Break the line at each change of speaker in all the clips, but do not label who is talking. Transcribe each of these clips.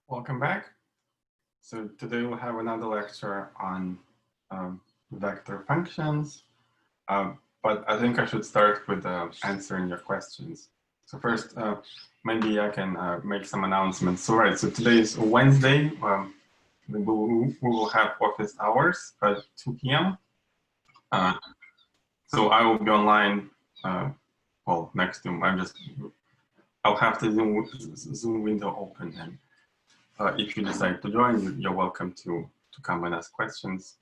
Welcome back. So today we'll have another lecture on vector functions, but I think I should start with answering your questions. So first, maybe I can make some announcements. So right, so today is Wednesday. We will have office hours at 2 p.m. So I will be online, well, next to I'll have the Zoom window open, and if you decide to join, you're welcome to come and ask questions.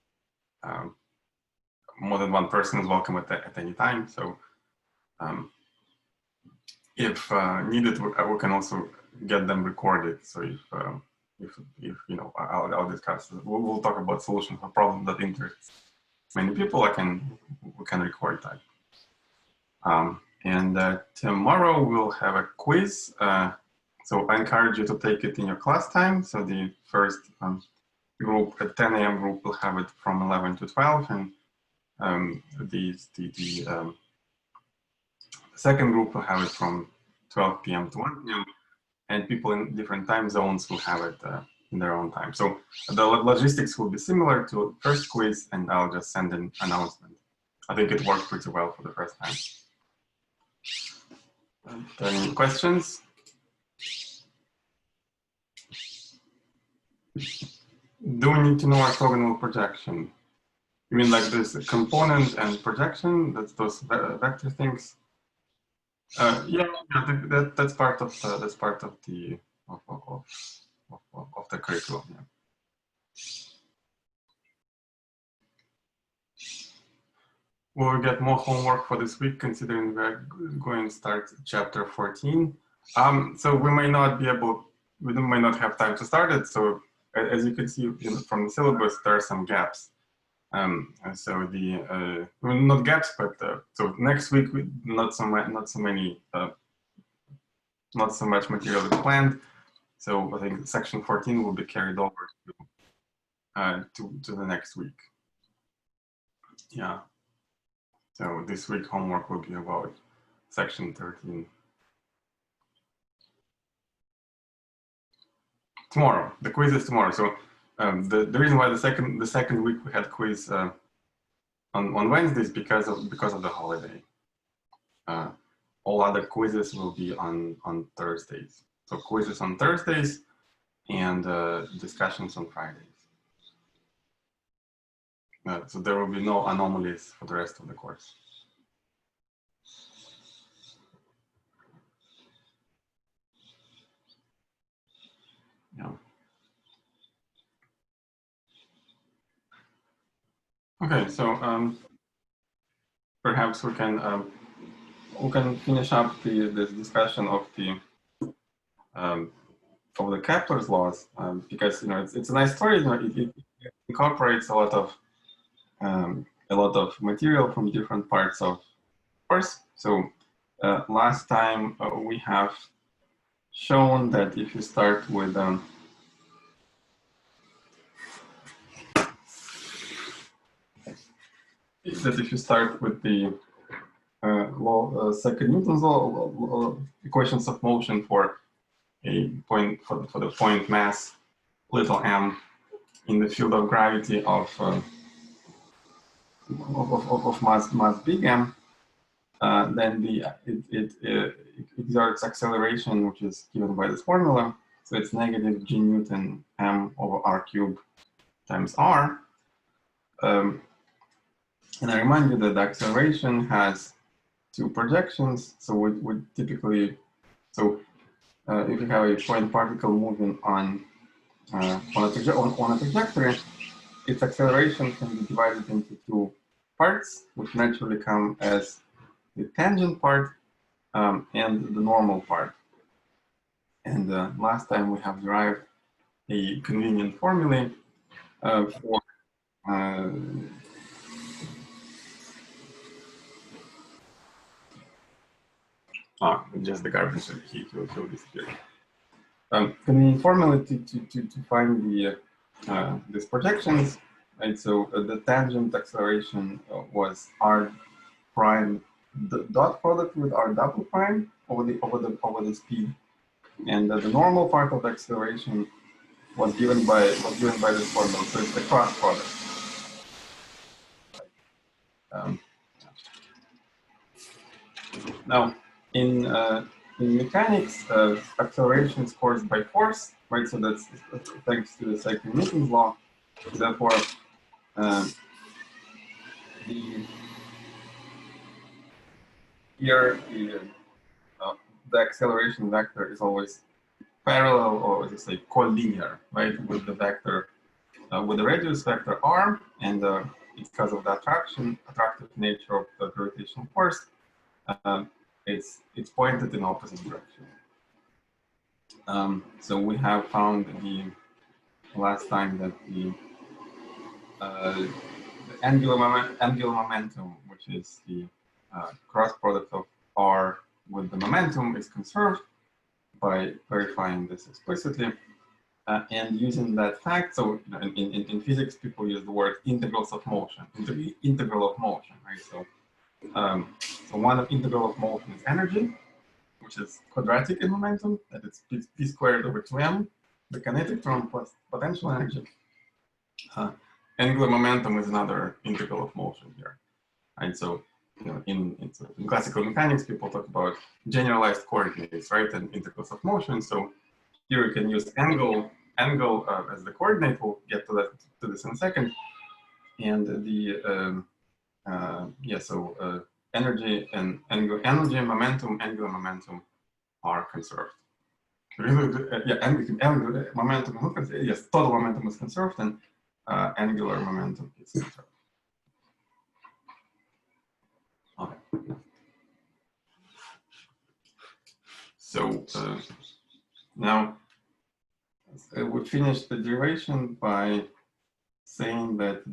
More than one person is welcome at any time. So if needed, we can also get them recorded. So if you know, I'll discuss. We'll talk about solutions for problems that interest many people. We can record that. And tomorrow we'll have a quiz. So I encourage you to take it in your class time. So the first group at 10 a.m. group will have it from 11 to 12, and the second group will have it from 12 p.m. to 1 p.m. And people in different time zones will have it in their own time. So the logistics will be similar to the first quiz, and I'll just send an announcement. I think it worked pretty well for the first time. Any questions? Do we need to know orthogonal projection? You mean like this component and projection? That's those vector things. Yeah, that's part of the of the curriculum. Yeah. We'll get more homework for this week, considering we're going to start chapter 14. So we may not be able, we may not have time to start it. So as you can see from the syllabus, there are some gaps. So the well, not gaps, but so next week not so much material is planned. So I think section 14 will be carried over to the next week. Yeah. So this week homework will be about section 13. Tomorrow, the quiz is tomorrow. So the reason why the second week we had quiz on Wednesdays because of the holiday. All other quizzes will be on Thursdays. So quizzes on Thursdays and discussions on Fridays. So there will be no anomalies for the rest of the course. Yeah. Okay, so perhaps we can finish up this discussion of the Kepler's laws because it's a nice story. It incorporates a lot of material from different parts of course. So last time we have shown that if you start with the second Newton's law, equations of motion for a point for the point mass little m in the field of gravity of mass big M, then it exerts acceleration, which is given by this formula. So it's negative g Newton m over r cubed times r. And I remind you that the acceleration has two projections. So we typically, if you have a point particle moving on a trajectory, its acceleration can be divided into two parts, which naturally come as the tangent part and the normal part. And last time we have derived a convenient formula for just the garbage heat will disappear. Convenient formula to find the these projections, right? So the tangent acceleration was r prime dot product with r double prime over the speed, and the normal part of the acceleration was given by this formula. So it's the cross product. Now, in mechanics, acceleration is caused by force, right? So that's thanks to the second Newton's law. Therefore, here the acceleration vector is always parallel, or as I say, collinear, right, with the vector, with the radius vector r, and because of the attractive nature of the gravitational force, it's pointed in opposite direction. So we have found the last time that the angular momentum, which is the cross product of r with the momentum, is conserved by verifying this explicitly. And using that fact, so in physics, people use the word integrals of motion, integral of motion, right? So, so one integral of motion is energy, which is quadratic in momentum, that it's p squared over 2m, the kinetic term plus potential energy. Angular momentum is another integral of motion here, right? So, in classical mechanics, people talk about generalized coordinates, right, and integrals of motion. So here you can use angle as the coordinate. We'll get to this in a second. And the energy and energy and momentum, angular momentum, are conserved. Angular momentum, yes, total momentum is conserved, and angular momentum is conserved. Okay. So now we finished the derivation by saying that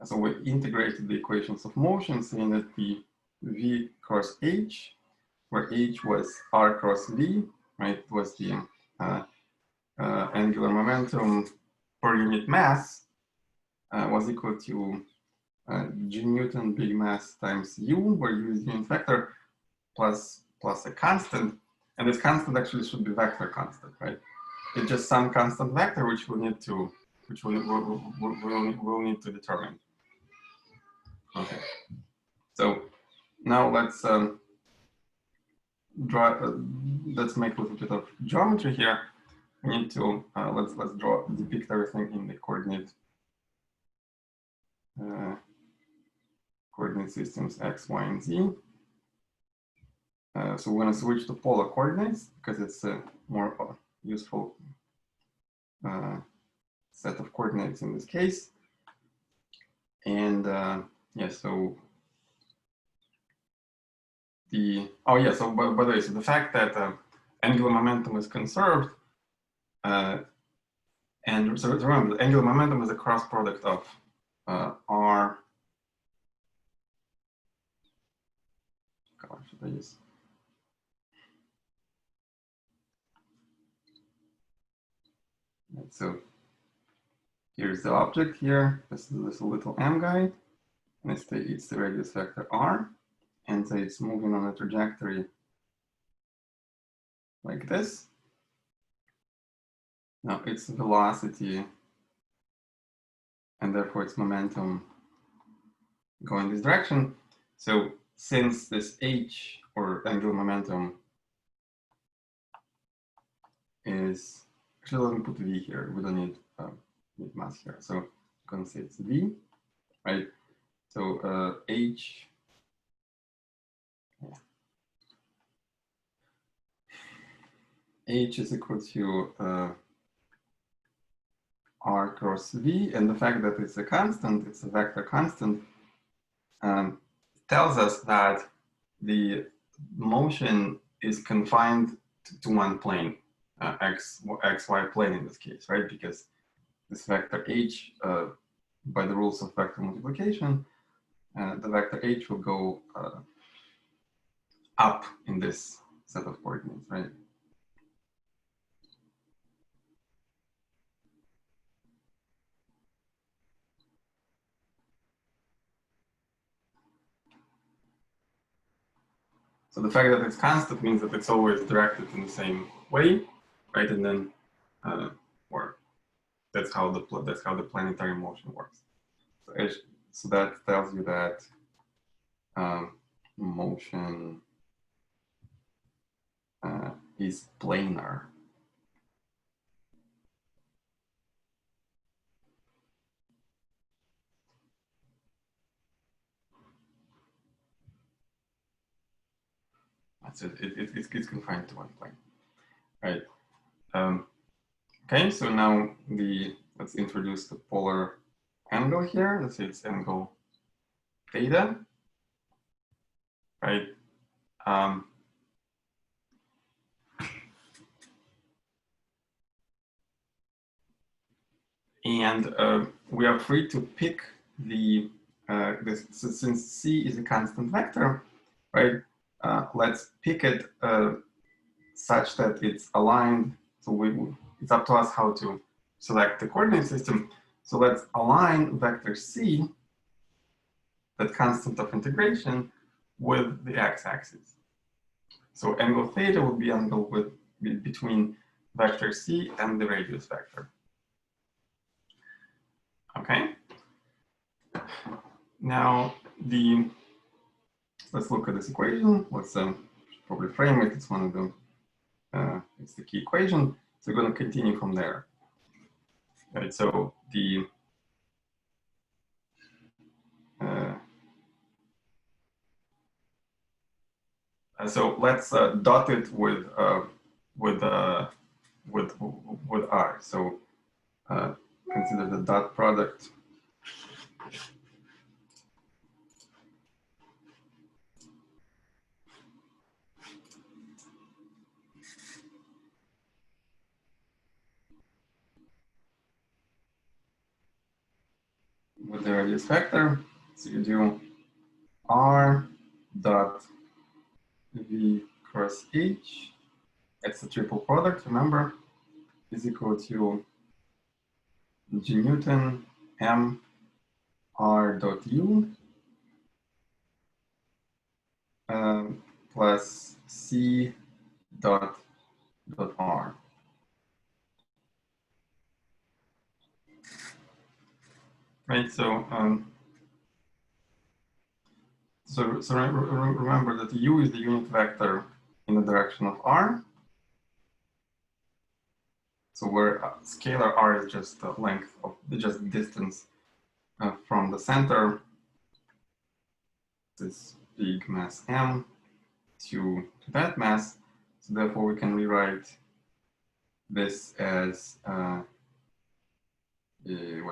so we integrated the equations of motion, saying that the v cross h, where h was r cross v, right, was the angular momentum per unit mass, was equal to g Newton big mass times u, where u is the unit vector, plus a constant, and this constant actually should be vector constant, right? It's just some constant vector which we'll need to need to determine. Okay, so now let's let's make a little bit of geometry here. We need to let's depict everything in the coordinate systems x, y, and z. So we're going to switch to polar coordinates because it's a more useful set of coordinates in this case. And yeah, so by the way, so the fact that angular momentum is conserved, and so remember, the angular momentum is a cross product of r. Should I use? So here's the object here. This is this little m guy, and it's the radius vector r, and so it's moving on a trajectory like this. Now its velocity, and therefore its momentum, go in this direction. So since this h, or angular momentum, is actually, let me put v here. We don't need mass here. So I'm going to say it's v, right? So h, h is equal to r cross v, and the fact that it's a constant, it's a vector constant, tells us that the motion is confined to one plane, xy plane in this case, right? Because this vector h, by the rules of vector multiplication, the vector h will go up in this set of coordinates, right? So the fact that it's constant means that it's always directed in the same way, right? And then or that's how the planetary motion works. So that tells you that motion is planar. So it's confined to one plane, right? Okay, so now let's introduce the polar angle here. Let's say it's angle theta, right? And we are free to pick so since C is a constant vector, right? Let's pick it such that it's aligned. So it's up to us how to select the coordinate system. So let's align vector C, that constant of integration, with the x-axis. So angle theta will be angle between vector C and the radius vector. Okay. Now let's look at this equation. Let's probably frame it. It's one of the it's the key equation. So we're going to continue from there. Right. So so let's dot it with R. So consider the dot product. With the radius vector. So you do R dot V cross H. It's the triple product, remember, is equal to G Newton M R dot U plus C dot R. Right, so remember that U is the unit vector in the direction of R. So where scalar R is just the length of just distance from the center, this big mass M to that mass. So therefore we can rewrite this as what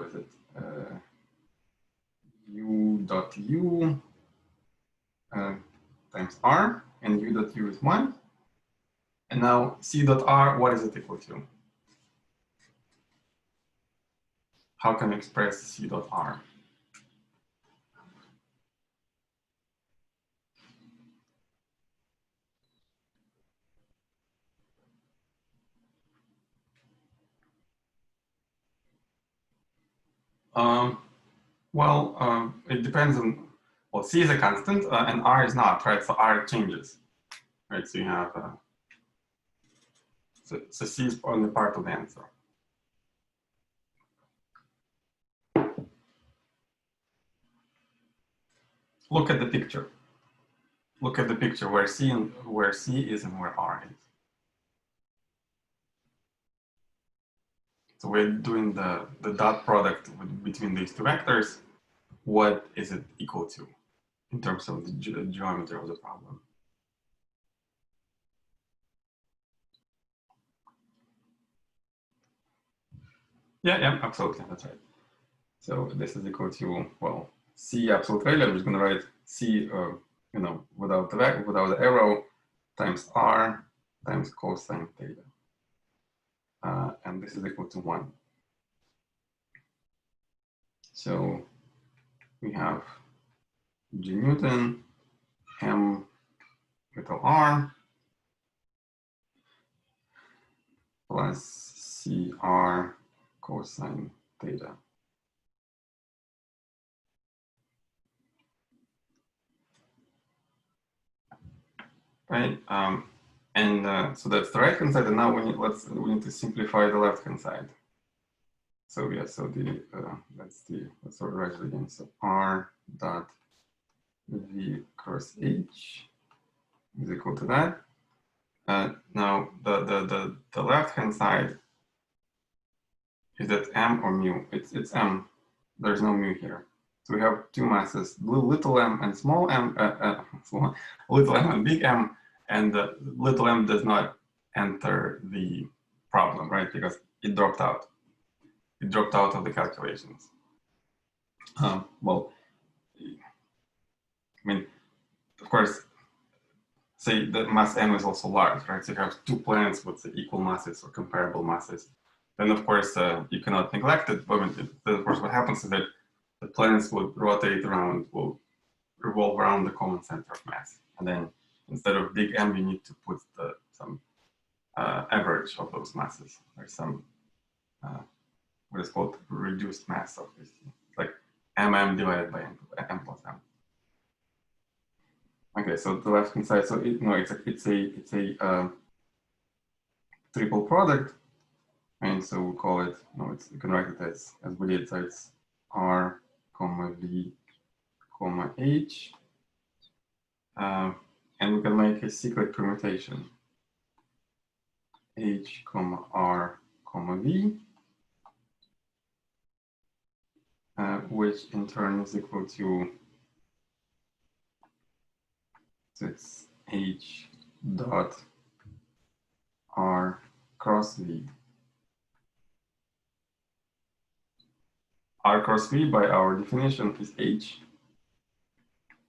is it? U dot U times R, and U dot U is 1. And now C dot R, what is it equal to? How can we express C dot R? It depends on, well, C is a constant and R is not, right? So R changes, right? So you have, so C is only part of the answer. Look at the picture. Look at the picture where C is and where R is. So we're doing the dot product between these two vectors. What is it equal to in terms of the geometry of the problem? Yeah, absolutely, that's right. So this is equal to, well, C absolute value. I'm just going to write C, without the arrow, times R times cosine theta, and this is equal to 1. So we have G Newton M capital R plus CR cosine theta. Right, so that's the right hand side, and now we need to simplify the left hand side. So yeah, so the let's write it again. So R dot V cross H is equal to that. Now the left hand side, is that M or mu? It's M. There's no mu here. So we have two masses, little m and small m, little m and big M, and the little m does not enter the problem, right? Because it dropped out. It dropped out of the calculations. Well, I mean, of course, say that mass m is also large, right? So you have two planets with equal masses or comparable masses. Then, of course, you cannot neglect it. But of course, what happens is that the planets will rotate around, will revolve around the common center of mass. And then instead of big M, you need to put some average of those masses, or some what is called reduced mass of this, like mm divided by m plus m. Okay, so the left hand side, so it's a triple product, and so we call it, you can write it as we did, so it's R, comma V, comma H, and we can make a secret permutation, H, comma R, comma V, which in turn is equal to, so it's H dot R cross V. R cross V by our definition is H.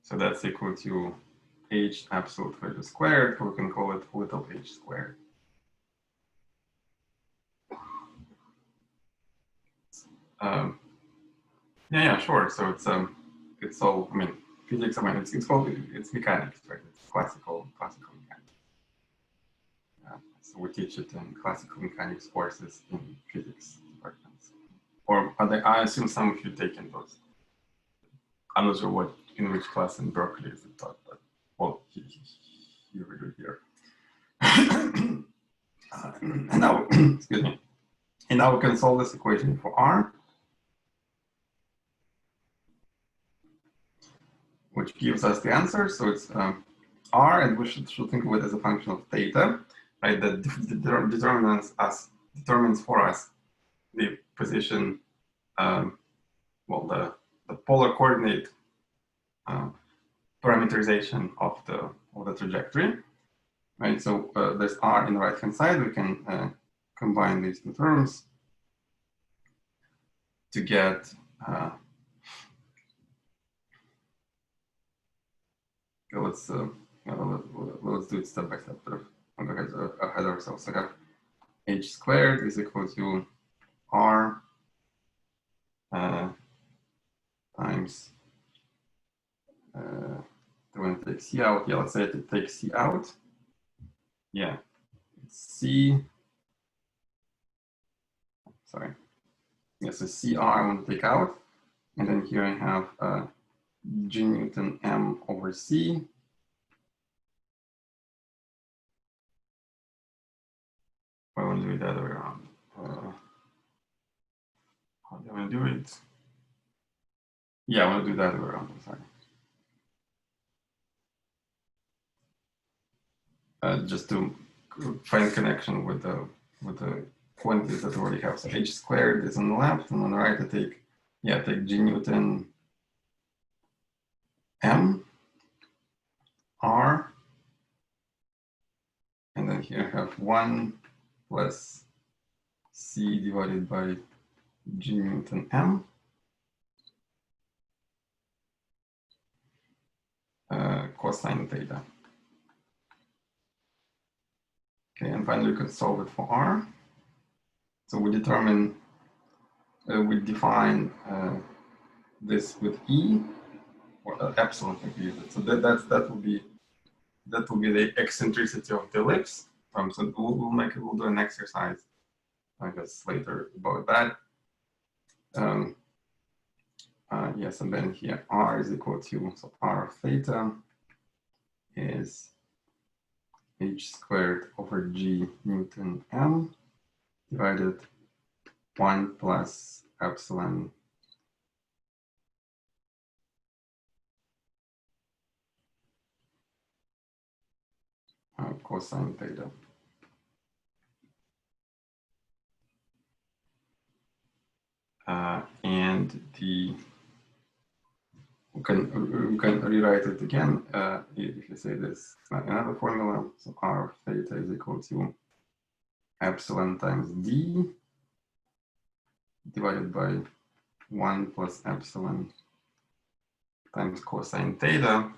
So that's equal to H absolute value squared, or we can call it little h squared. Yeah, sure. So it's all, I mean, physics, I mean, it's mechanics, right? It's classical mechanics. So we teach it in classical mechanics courses in physics departments. Or I assume some of you taken those. I'm not sure in which class in Berkeley is it taught, but well, here we do here. And now, excuse me. And now we can solve this equation for R, which gives us the answer. So it's R, and we should think of it as a function of theta, right? That determines for us the position, well, the polar coordinate parameterization of the trajectory, right? So there's R in the right hand side. We can combine these two terms to get let's do it step by step. I'll go ahead of ourselves. So I have h squared is equal to R times, do I want to take C out? Yeah, let's say to take C out. Yeah, it's C. Sorry. Yeah, so CR I want to take out. And then here I have G Newton M over C. I want to do it the other way around. How do I want to do it? Yeah, I want to do that the other way around. I'm sorry. Just to find connection with the quantities that we already have. So h squared is on the left, and on the right I take G Newton M R, and then here I have 1 plus C divided by G Newton M. Cosine theta. Okay, and finally we can solve it for R. So we determine, we define this with E, or epsilon if we use it. So that will be the eccentricity of the ellipse. So we'll do an exercise, I guess, later about that. Yes, and then here R is equal to, so R of theta is h squared over G Newton M divided 1 plus epsilon cosine theta. And we can rewrite it again if you say this another formula. So r of theta is equal to epsilon times d divided by 1 plus epsilon times cosine theta,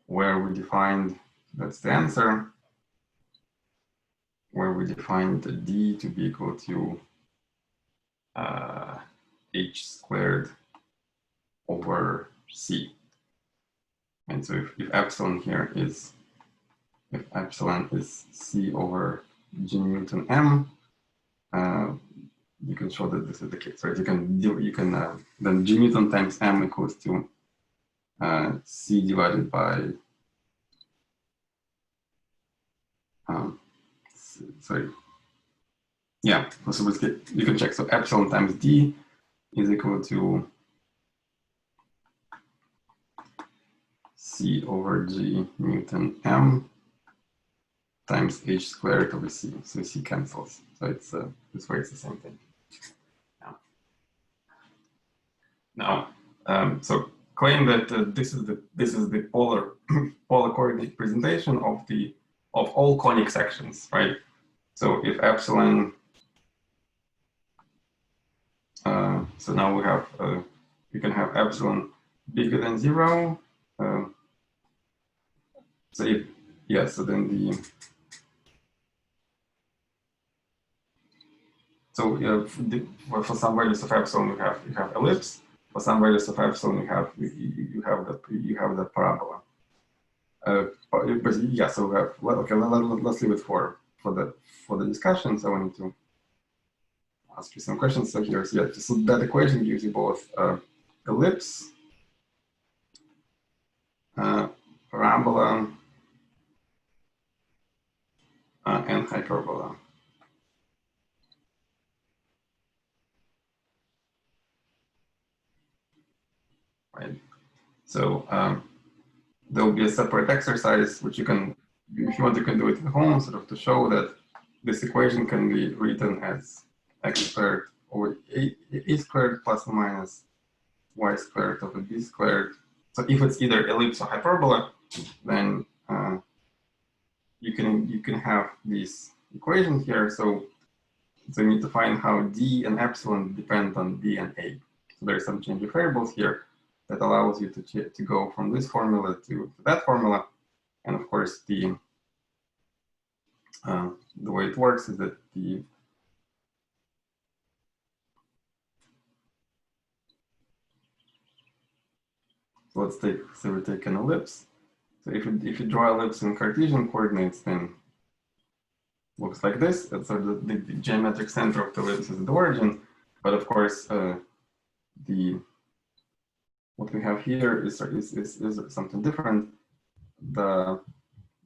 where we defined, that's the answer, where we defined the d to be equal to h squared over c. And so if epsilon here is, if epsilon is c over g Newton m, you can show that this is the case, right? You can then g Newton times m equals to c divided by sorry, yeah. So you can check. So epsilon times d is equal to c over g Newton m times h squared over c. So c cancels. So it's this way it's the same thing. Now, so claim that this is the polar coordinate presentation of all conic sections, right? So if epsilon, so now we have we can have epsilon bigger than 0. So if so then for some values of epsilon you have ellipse. For some values of epsilon you have the parabola. But yeah, so we have, okay, let's leave it for the discussion. So I need to ask you some questions. So here's so that equation gives you both ellipse, parabola, and hyperbola. Right. So there will be a separate exercise which you can, if you want, you can do it at home, sort of to show that this equation can be written as x squared over a squared plus or minus y squared over b squared. So if it's either ellipse or hyperbola, then you can have these equations here. So you need to find how d and epsilon depend on b and a. So there's some change of variables here that allows you to go from this formula to that formula. And of course, the way it works is that so let's say we take an ellipse. So if you draw ellipse in Cartesian coordinates, then it looks like this. So the geometric center of the ellipse is the origin, but of course what we have here is something different. The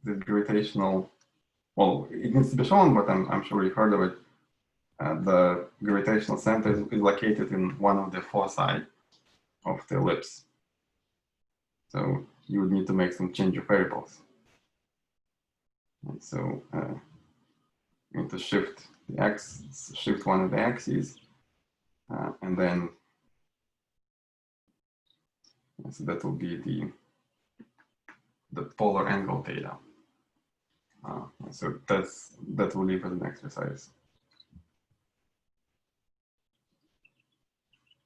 gravitational, well, it needs to be shown, but I'm sure you've heard of it. The gravitational center is located in one of the foci of the ellipse. So you would need to make some change of variables. And so you need to shift one of the axes, and then so that will be the polar angle theta. So that will leave as an exercise.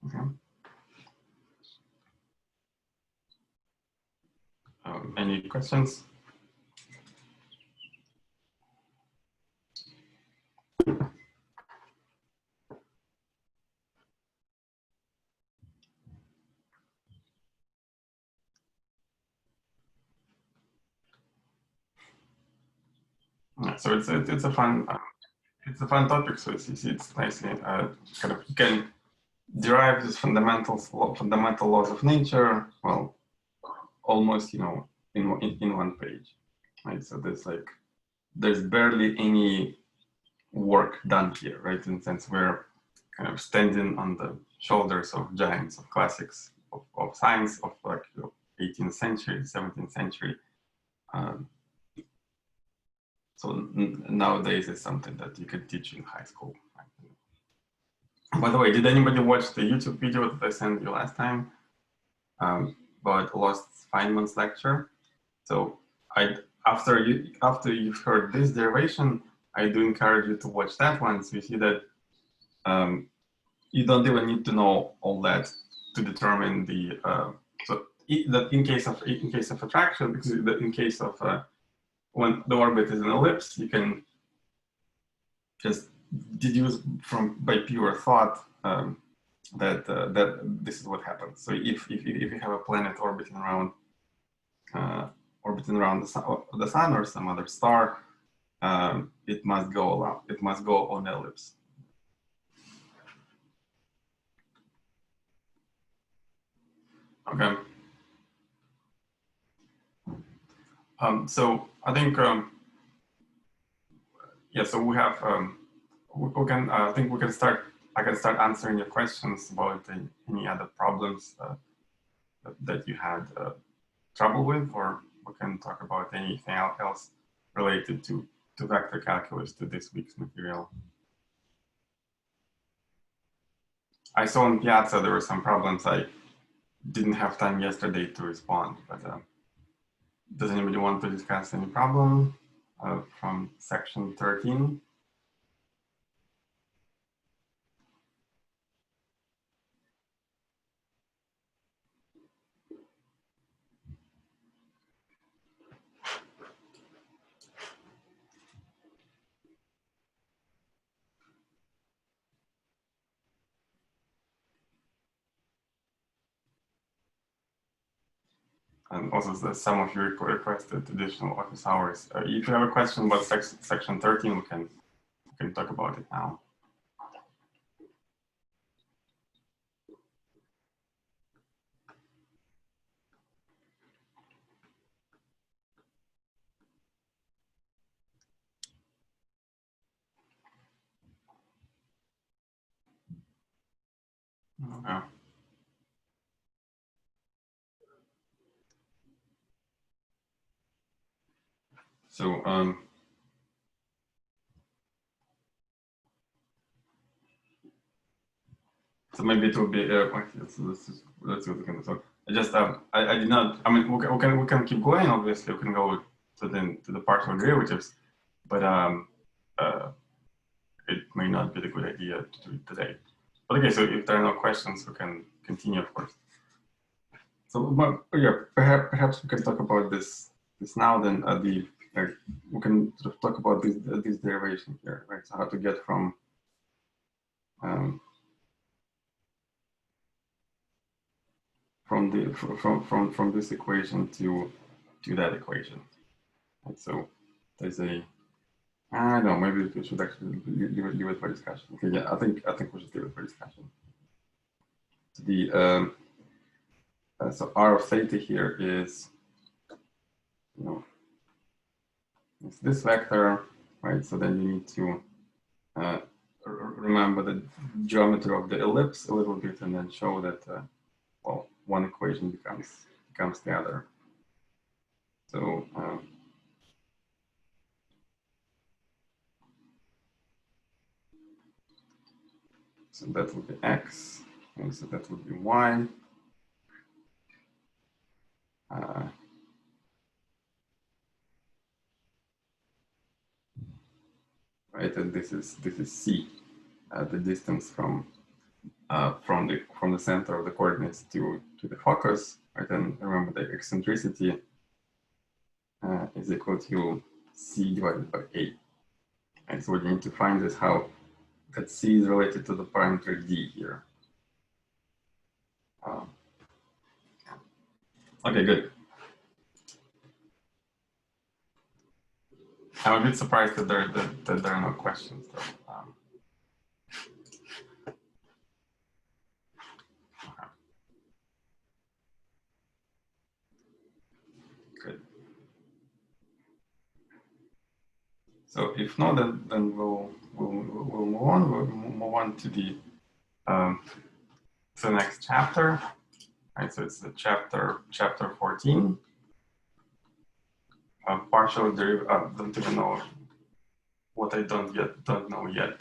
Okay. Any questions? Yeah, so it's a fun topic. So it's nicely kind of, you can derive these fundamental laws of nature. Well, almost in one page, right? So there's barely any work done here, right? In the sense where kind of standing on the shoulders of giants of classics of science of like 18th century, 17th century. So nowadays it's something that you could teach in high school. By the way, did anybody watch the YouTube video that I sent you last time about Lost Feynman's lecture? So after you've heard this derivation, I do encourage you to watch that one. So you see that you don't even need to know all that to determine the that in case of attraction, because in case of when the orbit is an ellipse, you can just deduce by pure thought that this is what happens. So if you have a planet orbiting around the sun or some other star, it must go on the ellipse. Okay. So I think yeah. So we have we can I think we can start. I can start answering your questions about any other problems that you had trouble with, or we can talk about anything else related to vector calculus, to this week's material. I saw on Piazza there were some problems. I didn't have time yesterday to respond, but does anybody want to discuss any problem from section 13? And also, some of you requested additional office hours. If you have a question about section 13, we can talk about it now. Okay. So so maybe it will be let's see what we can do. I just I did not. I mean, we can keep going. Obviously, we can go to the partial derivatives, but it may not be the good idea to do it today. But okay, so if there are no questions, we can continue, of course. So, but yeah, perhaps we can talk about this now. Then we can sort of talk about this derivation here, right? So how to get from this equation to that equation. Right? So there's a I don't know, maybe we should actually leave it for discussion. Okay, yeah, I think we should leave it for discussion. So the so R of theta here is, you know, it's this vector, right? So then you need to remember the geometry of the ellipse a little bit, and then show that well, one equation becomes the other. So so that would be x, and so that would be y. Right, and this is c, the distance from the center of the coordinates to the focus. Right, and remember the eccentricity is equal to c divided by a. And so what you need to find is how that c is related to the parameter d here. Okay, good. I'm a bit surprised that there are no questions, though. Okay. Good. So if not, then we'll move on. We'll move on to the the next chapter. Right, so it's the chapter 14. Partial derivative. I don't even know what I don't know yet.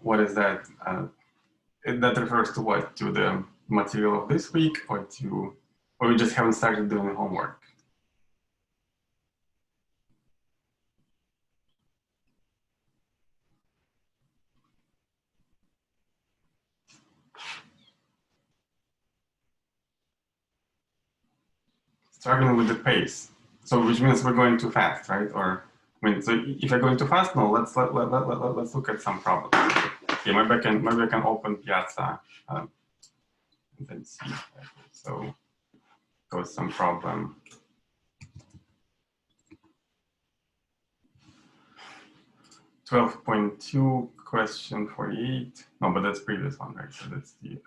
What is that? That refers to what? To the material of this week, or we just haven't started doing homework? Struggling with the pace, so which means we're going too fast, right? Or I mean, so if you're going too fast, no. Let's look at some problems. Okay, maybe I can open Piazza and then see. So goes some problem. 12.2 question 48. No, but that's previous one, right? So that's the.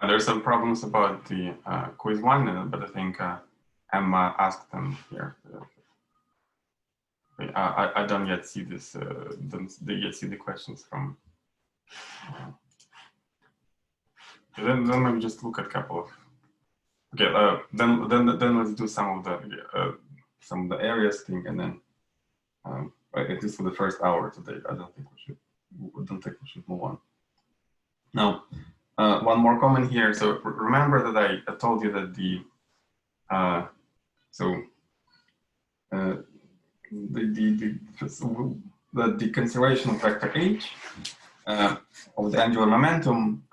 There's some problems about the quiz one, but I think Emma asked them here. I don't yet see this. Don't yet see the questions from. Then maybe just look at a couple of. Okay, then let's do some of the areas thing, and then at least for the first hour today, I don't think we should move on. Now, one more comment here. So remember that I told you that the conservation of vector h of the angular momentum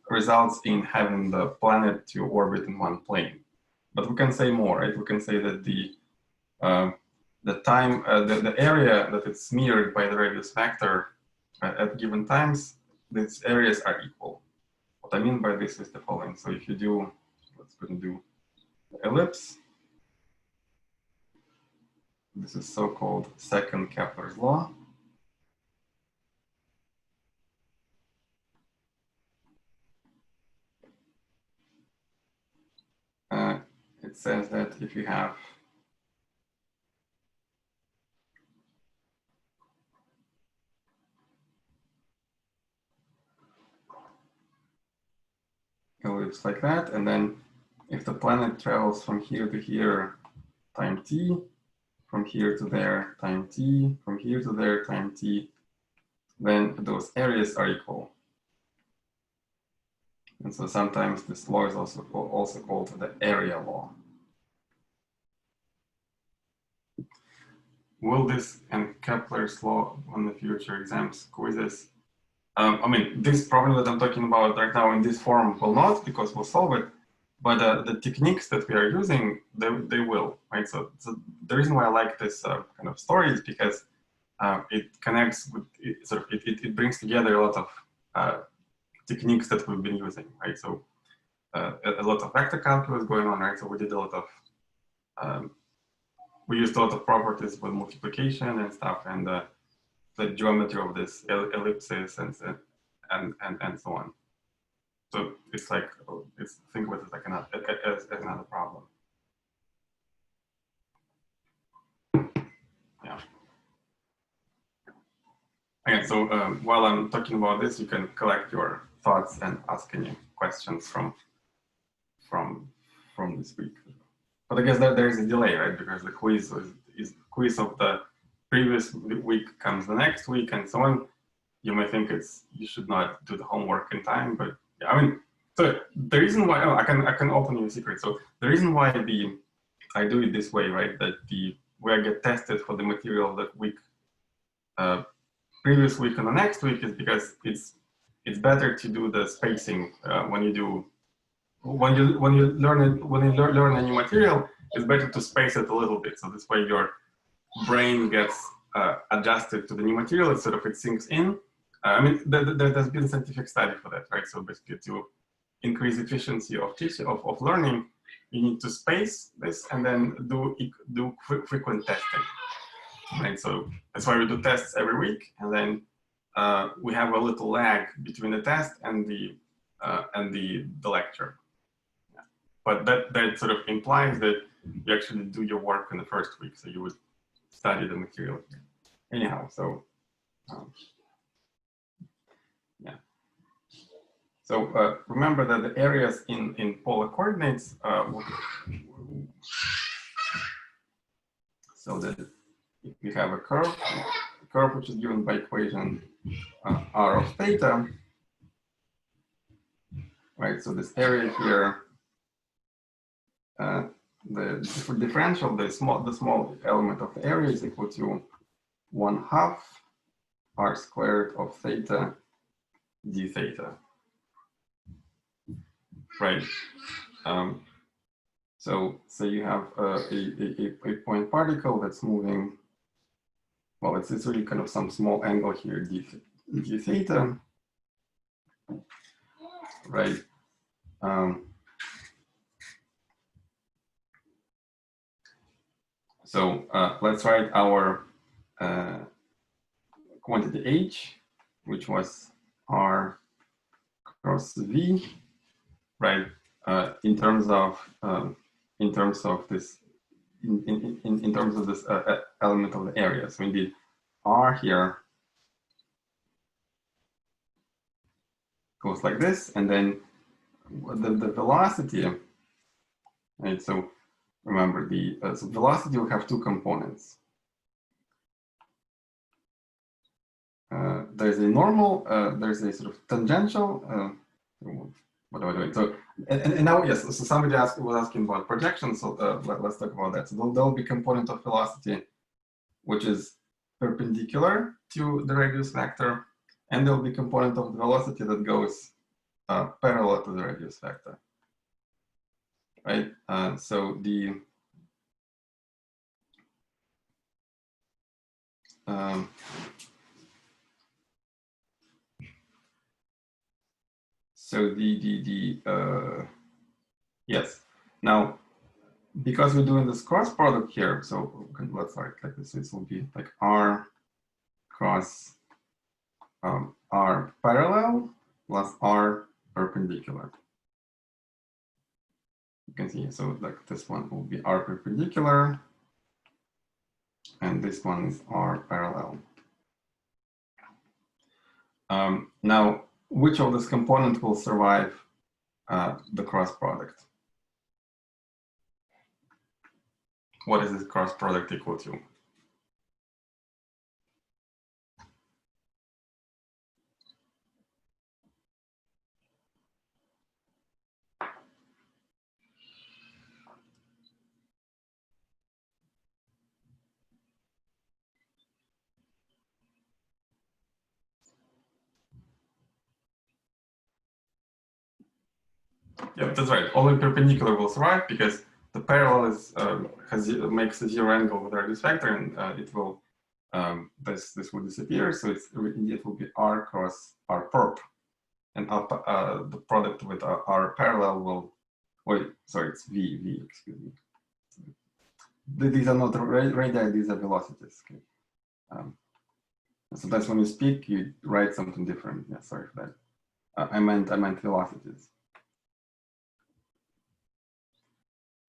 results in having the planet to orbit in one plane. But we can say more, right? We can say that the area that it's mirrored by the radius vector at given times, these areas are equal. What I mean by this is the following. So if you do, let's go and do the ellipse. This is so-called second Kepler's law. It says that if you have ellipse like that, and then if the planet travels from here to here time t, from here to there time t, from here to there time t, then those areas are equal. And so sometimes this law is also called the area law. Will this and Kepler's law on the future exams quizzes? I mean, this problem that I'm talking about right now in this form will not, because we'll solve it. But the techniques that we are using, they will, right? So the reason why I like this kind of story is because it connects with, it brings together a lot of techniques that we've been using, right? So a lot of vector calculus going on, right? So we did a lot of, we used a lot of properties with multiplication and stuff, and the geometry of this ellipses and so on. So it's like, think of it as like another problem. Yeah. Again, so while I'm talking about this, you can collect your thoughts and ask any questions from this week. But I guess that there is a delay, right? Because the quiz quiz of the previous week comes the next week, and so on. You may think you should not do the homework in time, but yeah, I mean, so the reason why I can open you a secret. So the reason why I do it this way, right? That where I get tested for the material that week, previous week and the next week, is because it's better to do the spacing when you learn a new material. It's better to space it a little bit, so this way your brain gets adjusted to the new material. It sinks in. I mean, there's been a scientific study for that, right? So basically, increase efficiency of teaching of learning, you need to space this and then do frequent testing. Right, so that's why we do tests every week, and then we have a little lag between the test and the lecture. Yeah. But that sort of implies that you actually do your work in the first week, so you would study the material here. Anyhow, so yeah. So remember that the areas in polar coordinates so that if you have a curve which is given by equation r of theta, right? So this area here, the differential, the small element of the area is equal to 1/2 r squared of theta d theta, right? So you have a point particle that's moving. Well, it's really kind of some small angle here, d theta, right? So let's write our quantity h, which was r cross v, right? In terms of this element of the area. So indeed, r here goes like this, and then the velocity, right? So remember so velocity will have two components. There's a normal, there's a sort of tangential. What am I doing? So and now yes, so somebody was asking about projection. So let's talk about that. So there'll be component of velocity which is perpendicular to the radius vector, and there'll be component of the velocity that goes parallel to the radius vector, right? So yes. Now, because we're doing this cross product here, so let's write like this. This will be like r cross r parallel plus r perpendicular. You can see, so like this one will be r perpendicular, and this one is r parallel. Now, which of this component will survive the cross product? What is this cross product equal to? Yeah, that's right. Only perpendicular will survive because the parallel is makes a zero angle with the radius vector, and it will this will disappear. So it will be r cross r perp, and the product with r parallel will sorry, it's v. Excuse me. These are not radii; these are velocities. Okay. So that's when you speak, you write something different. Yeah, sorry for that. I meant velocities.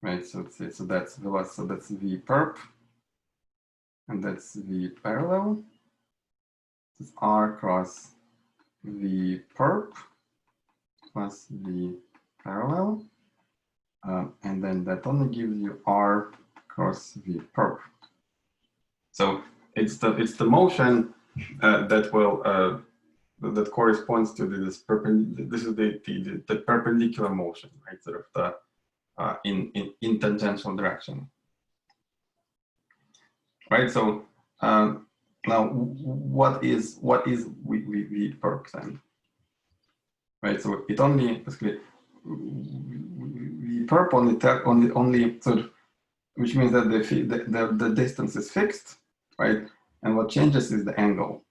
Right, so that's velocity, so that's v perp, and that's v parallel. It's r cross v perp plus v parallel, and then that only gives you r cross v perp. So it's the motion that will that corresponds to this perpendicular. This is the perpendicular motion, right? Sort of the in tangential direction, right? So now, what is v perp then, right? So it only basically v perp only sort of, which means that the distance is fixed, right? And what changes is the angle,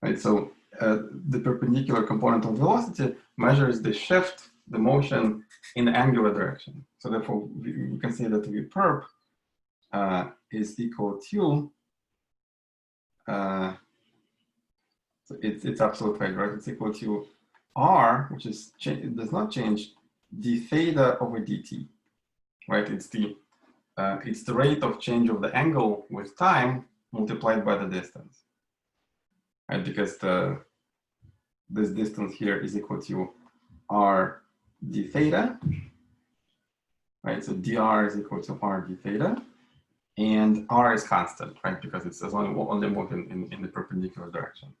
right? So the perpendicular component of velocity measures the shift, the motion in the angular direction. So therefore, we can say that V perp is equal to, so it's absolute value, right? It's equal to R, which is it does not change, d theta over dt, right? It's the rate of change of the angle with time multiplied by the distance, right? Because this distance here is equal to R d theta, right? So dr is equal to R d theta, and R is constant, right? Because it's only moving in the perpendicular direction.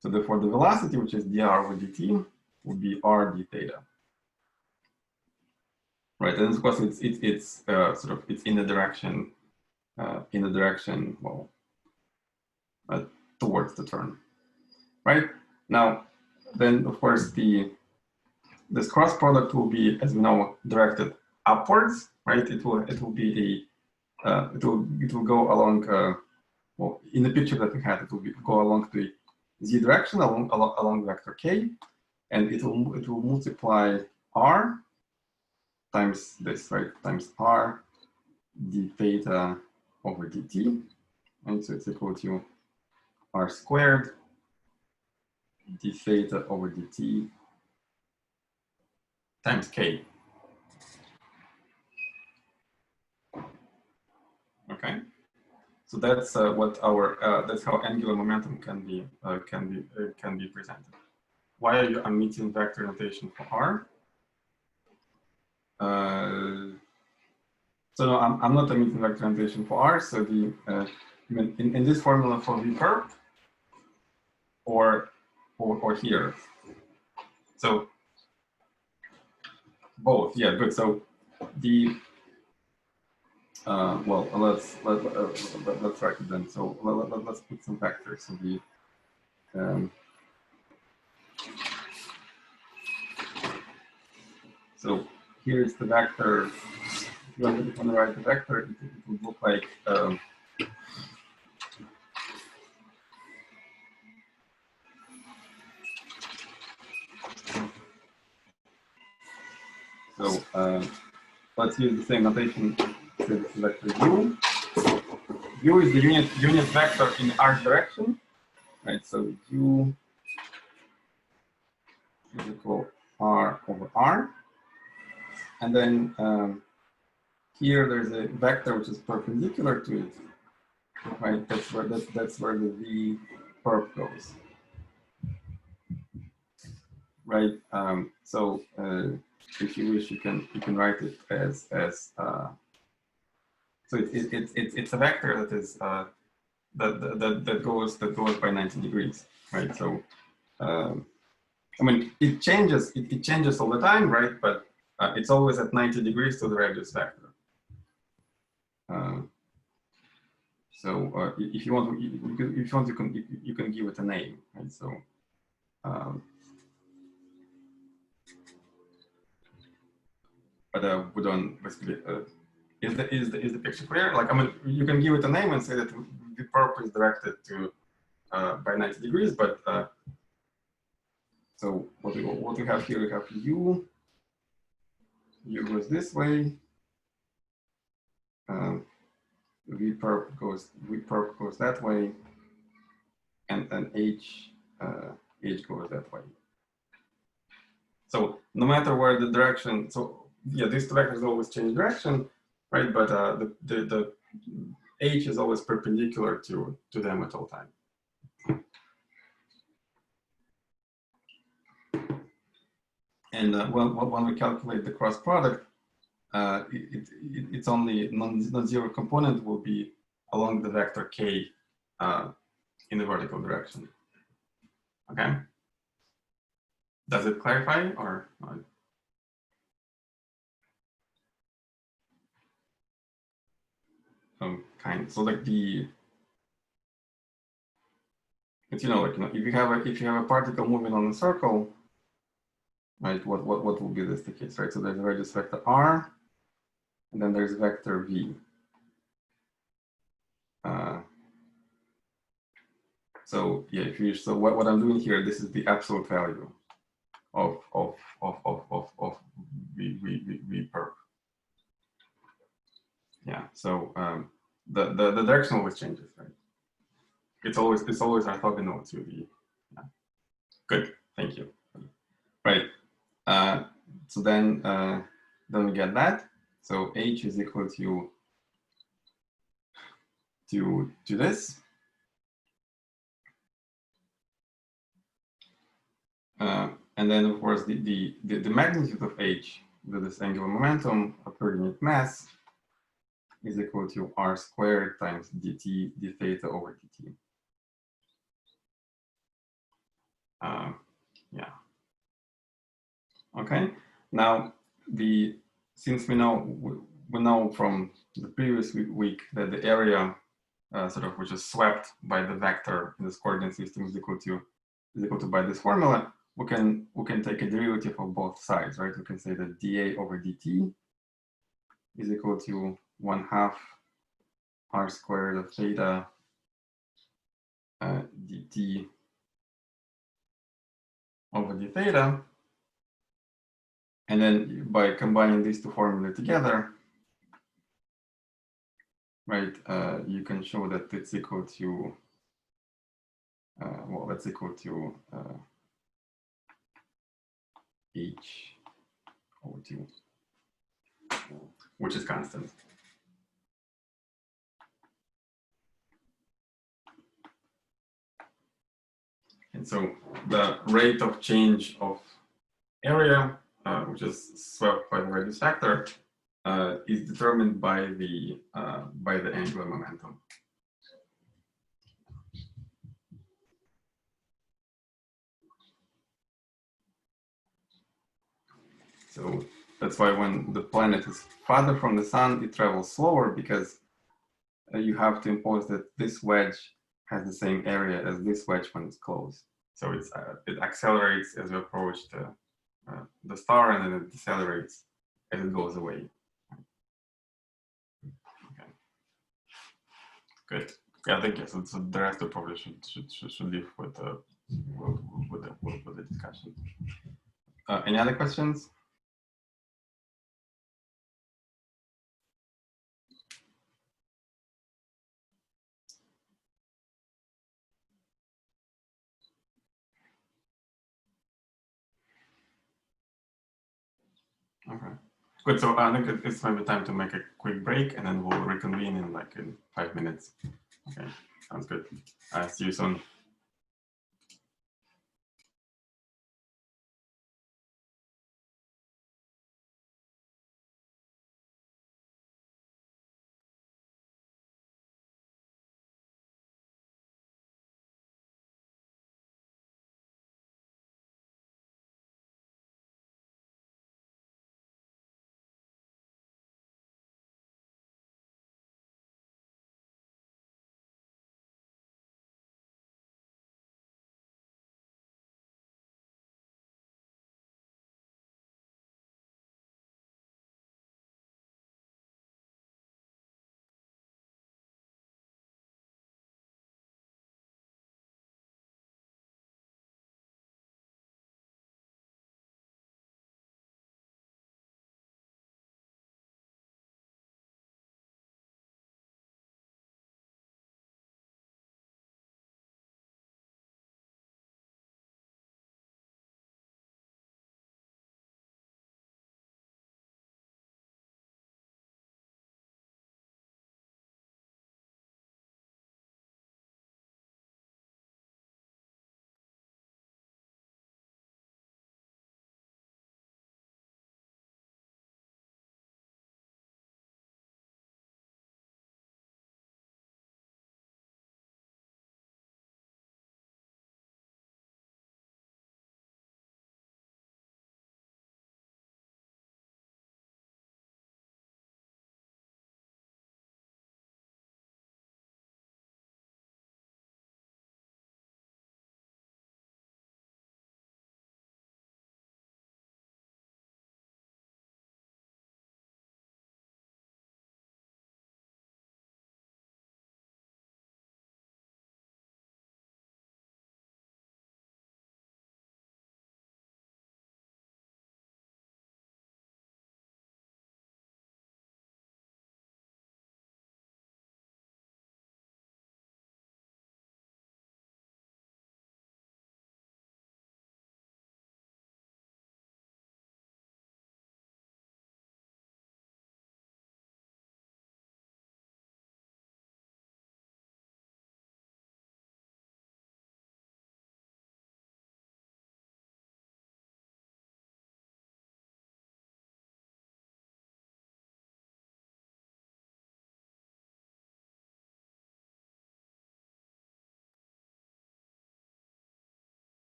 So therefore, the velocity, which is dr over dt, would be R d theta, right? And of course, it's sort of it's in the direction well towards the turn, right? Now, then of course this cross product will be, as we know, directed upwards, right? It will be a it will go along well, in the picture that we had, it will go along the z direction along vector k, and it will multiply R times this, right? Times R d theta over dt, and so it's equal to R squared d theta over dt times k. Okay, so that's what our that's how angular momentum can be presented. Why are you omitting vector notation for R? So no, I'm not omitting vector notation for R. So the in this formula for V perp or here. So both, yeah, good. So the well, let's write it then. So let's put some vectors. So the so here's the vector. If you want to write the vector, it would look like so let's use the same notation. So this is vector u. U is the unit vector in r direction, right? So u is equal r over r, and then here there's a vector which is perpendicular to it, right? That's where the v perp goes, right? So if you wish, you can write it as so it's a vector that is that goes by 90 degrees, right? So I mean it changes all the time, right? But it's always at 90 degrees to the radius vector. So if you want, you can give it a name, right? So but we don't basically. Is the picture clear? Like, I mean, you can give it a name and say that the perp is directed to by 90 degrees, but so what we have here, we have u goes this way, v perp goes that way, and then h goes that way. So no matter where the direction, so yeah, these two vectors always change direction, right? But the h is always perpendicular to them at all time. And when we calculate the cross product, it's only non-zero component will be along the vector k in the vertical direction. Okay. Does it clarify or not? Kind. So like it's like if you have a particle moving on a circle, right? What will be this the case, right? So there's a radius vector r, and then there's vector v. So yeah, so what I'm doing here, this is the absolute value of v perp. Yeah. So the direction always changes, right? It's always orthogonal to the. Yeah. Good. Thank you. Right. So then we get that. So h is equal to this. And then of course the magnitude of h with this angular momentum per unit mass is equal to r squared times dt d theta over dt. Yeah. Okay. Now since we know from the previous week that the area sort of which is swept by the vector in this coordinate system is equal to by this formula, we can take a derivative of both sides, right? We can say that dA over dt is equal to 1/2 r squared of theta dt over d theta. And then by combining these two formulas together, right, you can show that it's equal to, well, that's equal to h over 2, which is constant. And so the rate of change of area, which is swept by the radius factor, is determined by the angular momentum. So that's why when the planet is farther from the sun, it travels slower, because you have to impose that this wedge has the same area as this wedge when it's close. So it accelerates as you approach the star, and then it decelerates as it goes away. Okay. Good. Yeah, thank you. So the rest of probably should leave with the discussion. Any other questions? Okay. Good. So I think it's maybe time to make a quick break, and then we'll reconvene in 5 minutes. Okay. Sounds good. See you soon.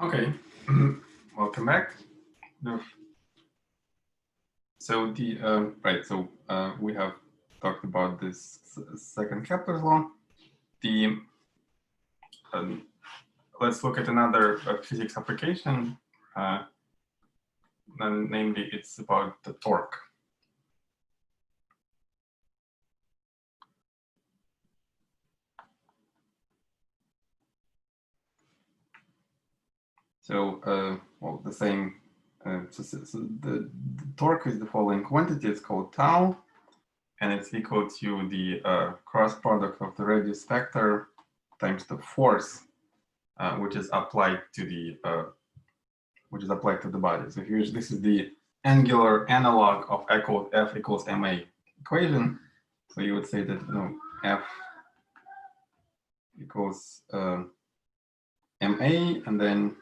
Okay, welcome back. So we have talked about this second Kepler's law. Let's look at another physics application, and namely it's about the torque. So, well, the same. So the torque is the following quantity. It's called tau, and it's equal to the cross product of the radius vector times the force, which is applied to the body. So here's this is the angular analog of F equals ma equation. So you would say that F equals ma, and then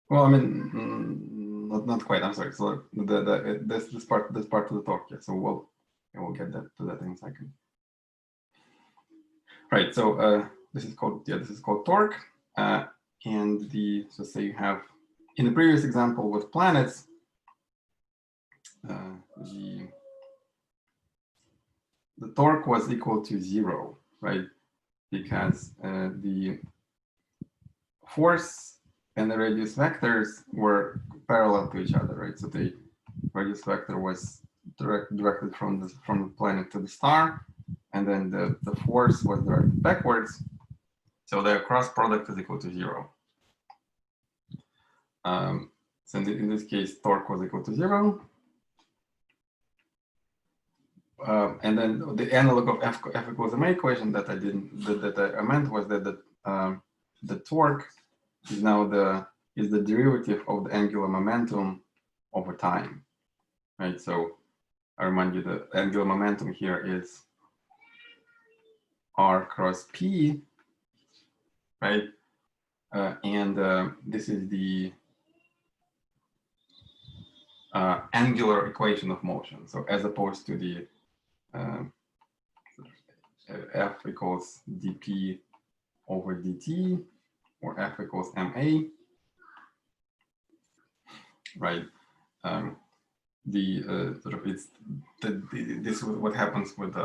well, I mean, not quite. I'm sorry. So this part of the torque. Yeah. So we'll get to that in a second. Right. So this is called torque, and so say you have in the previous example with planets, the torque was equal to 0, right? Because the force and the radius vectors were parallel to each other, right? So the radius vector was directed from the planet to the star, and then the force was directed backwards. So the cross product is equal to 0. So in this case, torque was equal to 0. And then the analog of F equals ma equation that I meant was that the torque is now the derivative of the angular momentum over time, right? So I remind you the angular momentum here is r cross p, right? And this is the angular equation of motion. So as opposed to the F equals dp over dt, or F equals ma, right? This is what happens with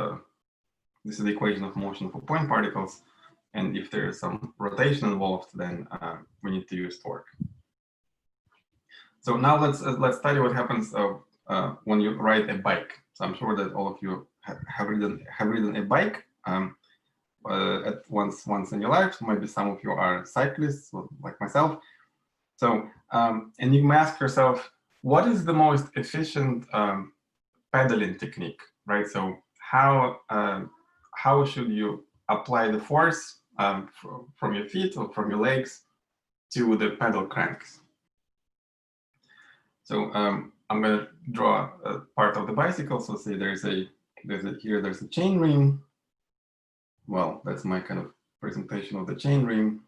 this is the equation of motion for point particles, and if there is some rotation involved, then we need to use torque. So now let's study what happens when you ride a bike. So I'm sure that all of you have ridden a bike at once in your life. So maybe some of you are cyclists, like myself. So and you may ask yourself, what is the most efficient pedaling technique, right? So how should you apply the force from your feet or from your legs to the pedal cranks? So I'm going to draw a part of the bicycle. So say there's a chain ring. Well, that's my kind of presentation of the chain ring.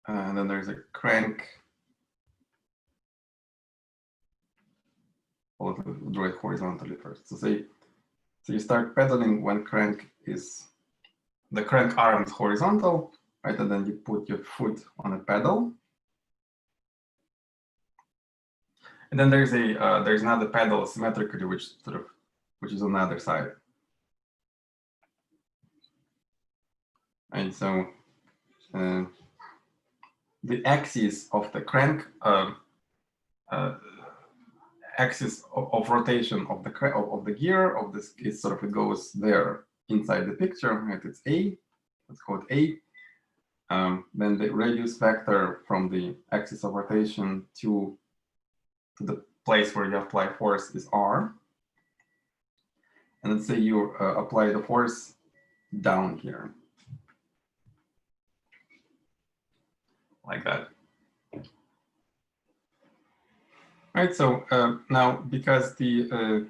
And then there's a crank. I'll draw it horizontally first. So you start pedaling when the crank arm is horizontal, right? And then you put your foot on a pedal. And then there's another pedal symmetrically, which is on the other side. And so the axis of the crank, axis of rotation of the gear of this is it goes there inside the picture, right? It's A. Let's call it A. Then the radius vector from the axis of rotation to the place where you apply force is R. And let's say you apply the force down here, like that. Right. So now, because the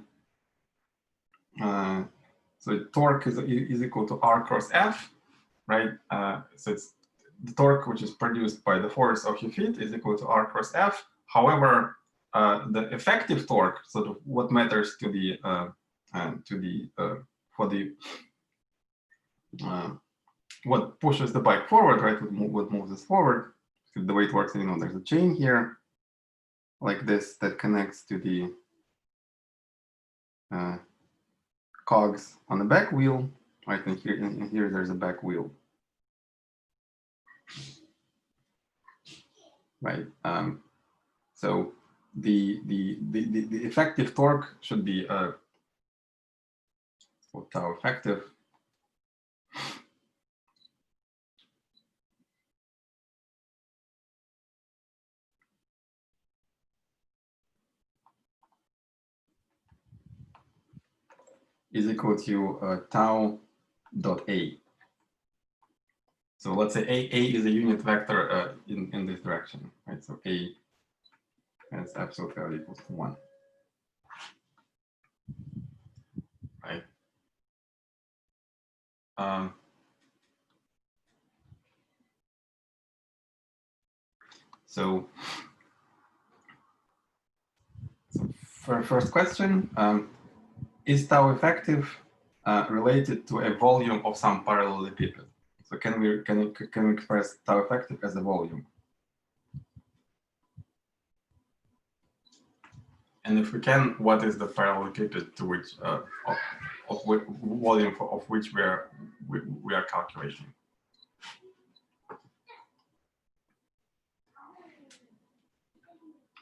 torque is equal to R cross F, right? So it's the torque which is produced by the force of your feet is equal to R cross F. However, the effective torque, what matters to the what pushes the bike forward, right? What moves us forward. The way it works, there's a chain here, like this, that connects to the cogs on the back wheel, right? And here there's a back wheel, right? So the effective torque should be tau effective. Is equal to tau dot a. So let's say a is a unit vector in this direction, right? So a has absolute value equals to 1, right? So for first question, is tau effective related to a volume of some parallelepiped? So can we express tau effective as a volume? And if we can, what is the parallelepiped to which of volume of which we are calculating?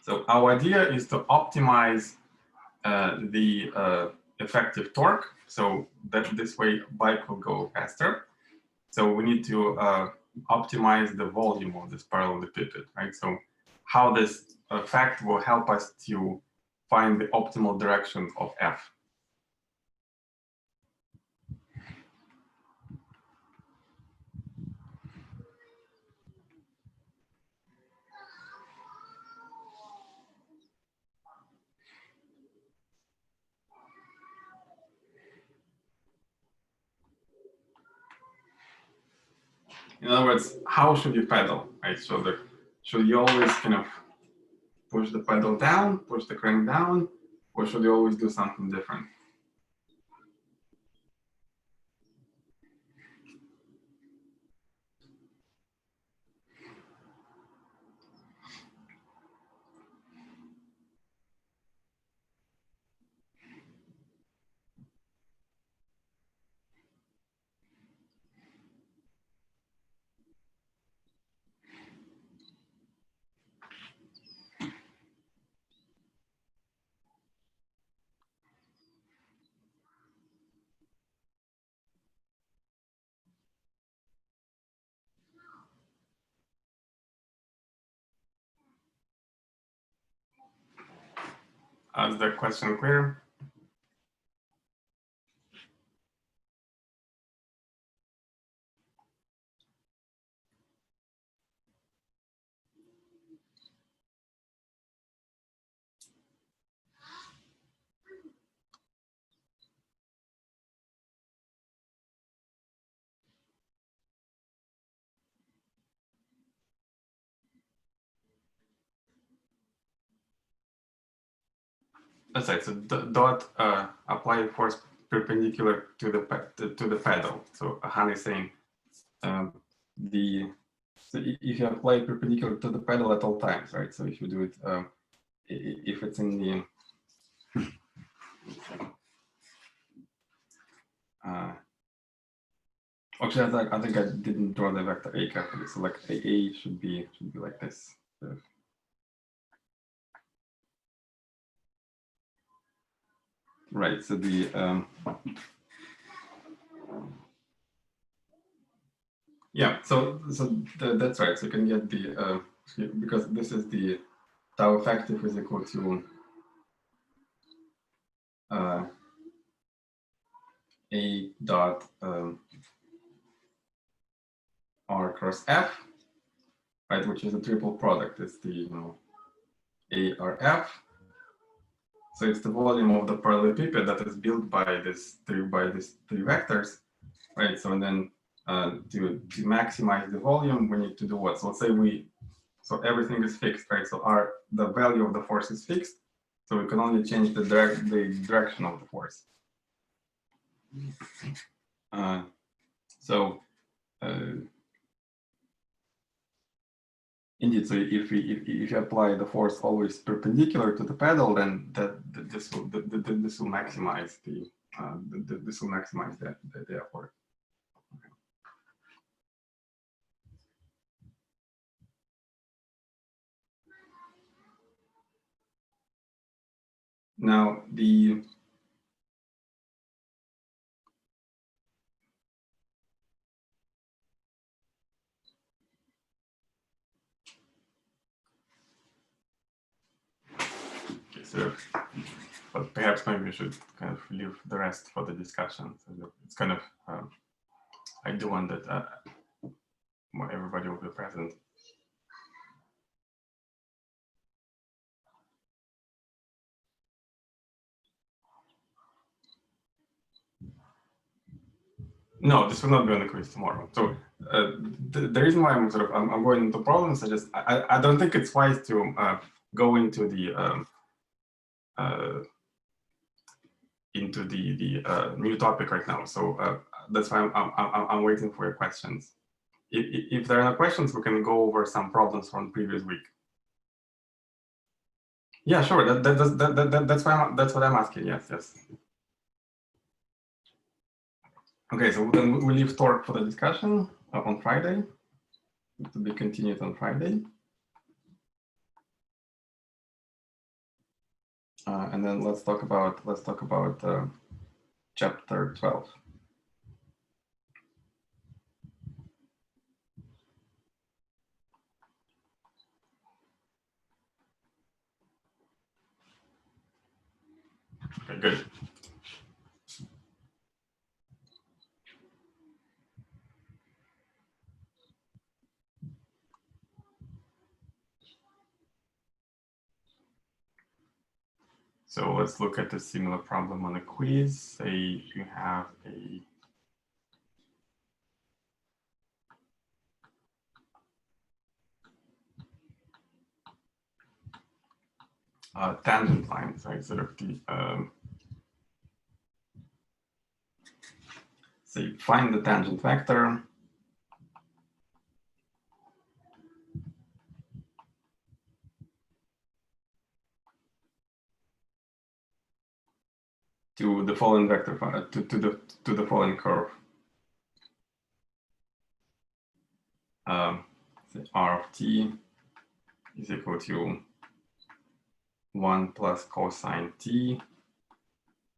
So our idea is to optimize the effective torque, so that this way bike will go faster. So we need to optimize the volume of this parallelepiped, right? So how this fact will help us to find the optimal direction of F. In other words, how should you pedal, right? So should you always kind of push the pedal down, push the crank down, or should you always do something different? Is the question clear? That's right. So dot apply force perpendicular to the pedal. So Han is saying so if you apply perpendicular to the pedal at all times, right? So if you do it, if it's in the actually, I think I didn't draw the vector A carefully. So like A should be like this. So, right. So the yeah. So that's right. So you can get the because this is the tau effective is equal to A dot R cross F, right? Which is a triple product. It's the ARF. So it's the volume of the parallelepiped that is built by these three vectors, right? So and then to maximize the volume, we need to do what? So let's say so everything is fixed, right? So the value of the force is fixed, so we can only change the direction of the force. So indeed, so if you apply the force always perpendicular to the pedal, then this will maximize the effort. Now the so, but perhaps maybe we should kind of leave the rest for the discussion. So it's kind of I do want that everybody will be present. No, this will not be on the quiz tomorrow. So the reason why I'm I'm going into problems, I don't think it's wise to go into the new topic right now. So that's why I'm waiting for your questions. If there are no questions, we can go over some problems from the previous week. Yeah, sure. That's what I'm asking. Yes. Okay, so then we leave torque for the discussion on Friday, to be continued on Friday. And then let's talk about chapter 12. Okay, good. So let's look at a similar problem on a quiz. Say you have a tangent line, right? Sort of the say find the tangent vector to the following vector to the following curve. Say R of t is equal to 1 plus cosine t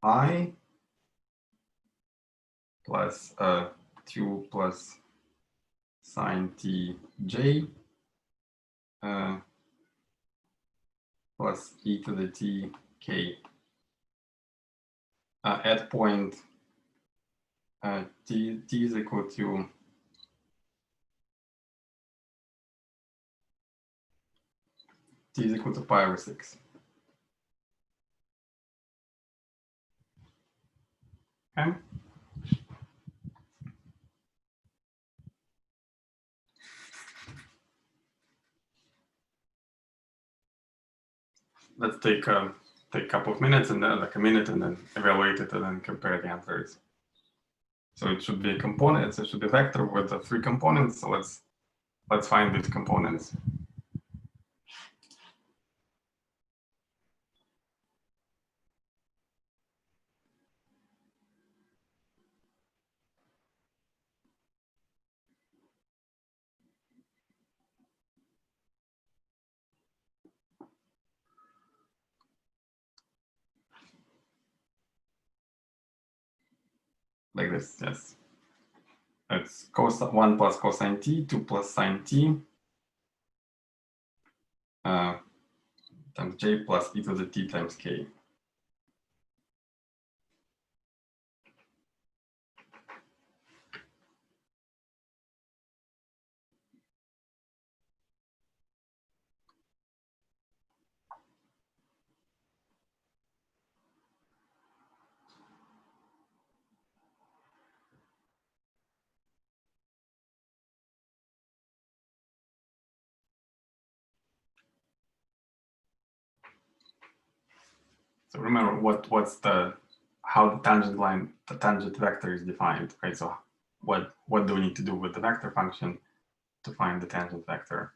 I plus 2 plus sine t j plus e to the t k. At point t is equal to pi over 6. Okay. Let's take a couple of minutes and then like a minute and then evaluate it and then compare the answers. So it should be a component. It should be a vector with the 3 components. So let's find these components. Like this, yes. It's 1 plus cosine t, 2 plus sine t, times j plus e to the t times k. So remember how the tangent vector is defined, right? So what do we need to do with the vector function to find the tangent vector?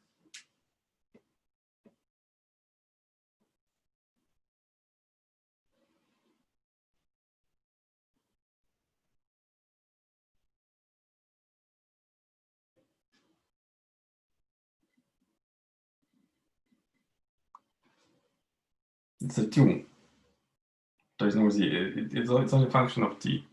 It's a 2. There's no z. It's only a function of t.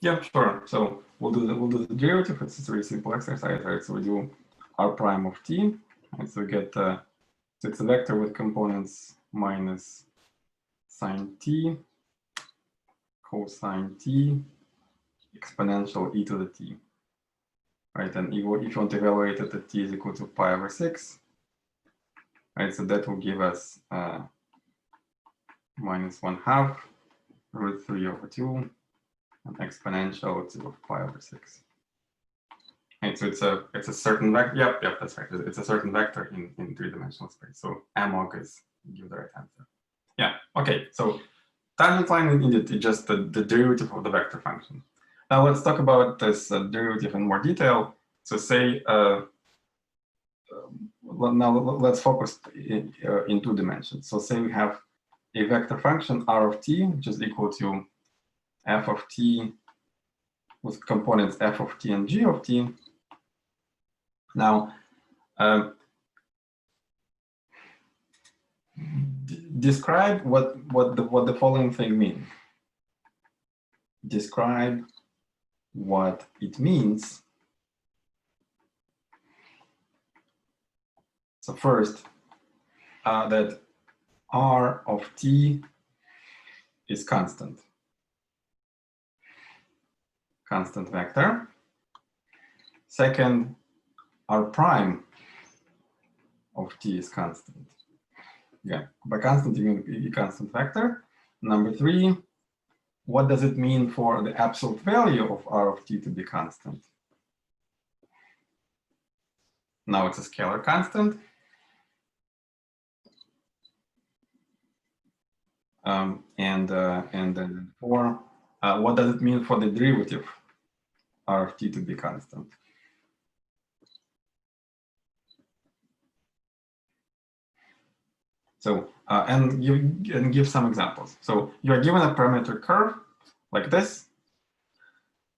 Yeah, sure. So we'll do the derivative. It's a very simple exercise, right? So we do r prime of t, and so we get so it's a vector with components minus sine t, cosine t, exponential e to the t, right? And if you want to evaluate it at t is equal to pi over 6, right? So that will give us minus 1/2 root 3 over 2, and exponential to pi over 6. Right, so it's a certain vector. Yep, that's right. It's a certain vector in 3-dimensional space. So amok is give the right answer. Yeah. Okay. So tangent line indeed is just the derivative of the vector function. Now let's talk about this derivative in more detail. So say now let's focus in 2 dimensions. So say we have a vector function r of t, which is equal to f of t with components f of t and g of t. Now, describe what the following thing means. Describe what it means. So first, that r of t is constant vector. Second, r prime of t is constant. Yeah, by constant you mean a constant vector. Number 3, what does it mean for the absolute value of r of t to be constant? Now it's a scalar constant. And then 4, what does it mean for the derivative r of t to be constant? So and give some examples. So you are given a parametric curve like this.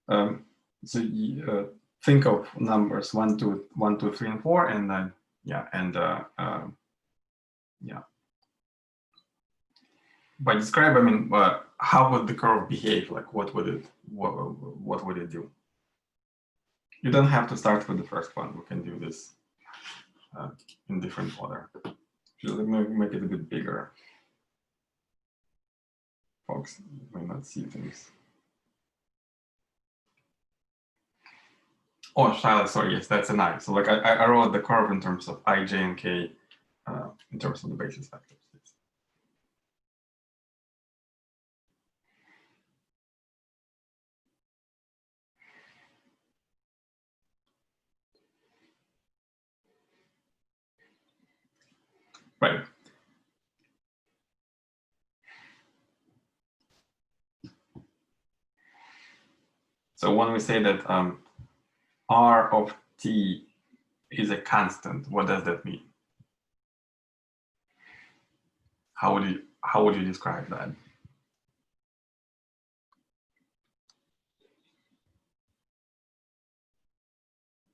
So you, think of numbers 1, 2, 3, and 4, and then By describe, I mean, how would the curve behave? Like, what would it do? You don't have to start with the first one. We can do this in different order. Just make it a bit bigger. Folks may not see things. Oh, Shiloh, sorry, yes, that's an I. So like I wrote the curve in terms of I, j, and k in terms of the basis vectors. Right. So when we say that r of t is a constant, what does that mean? How would you describe that?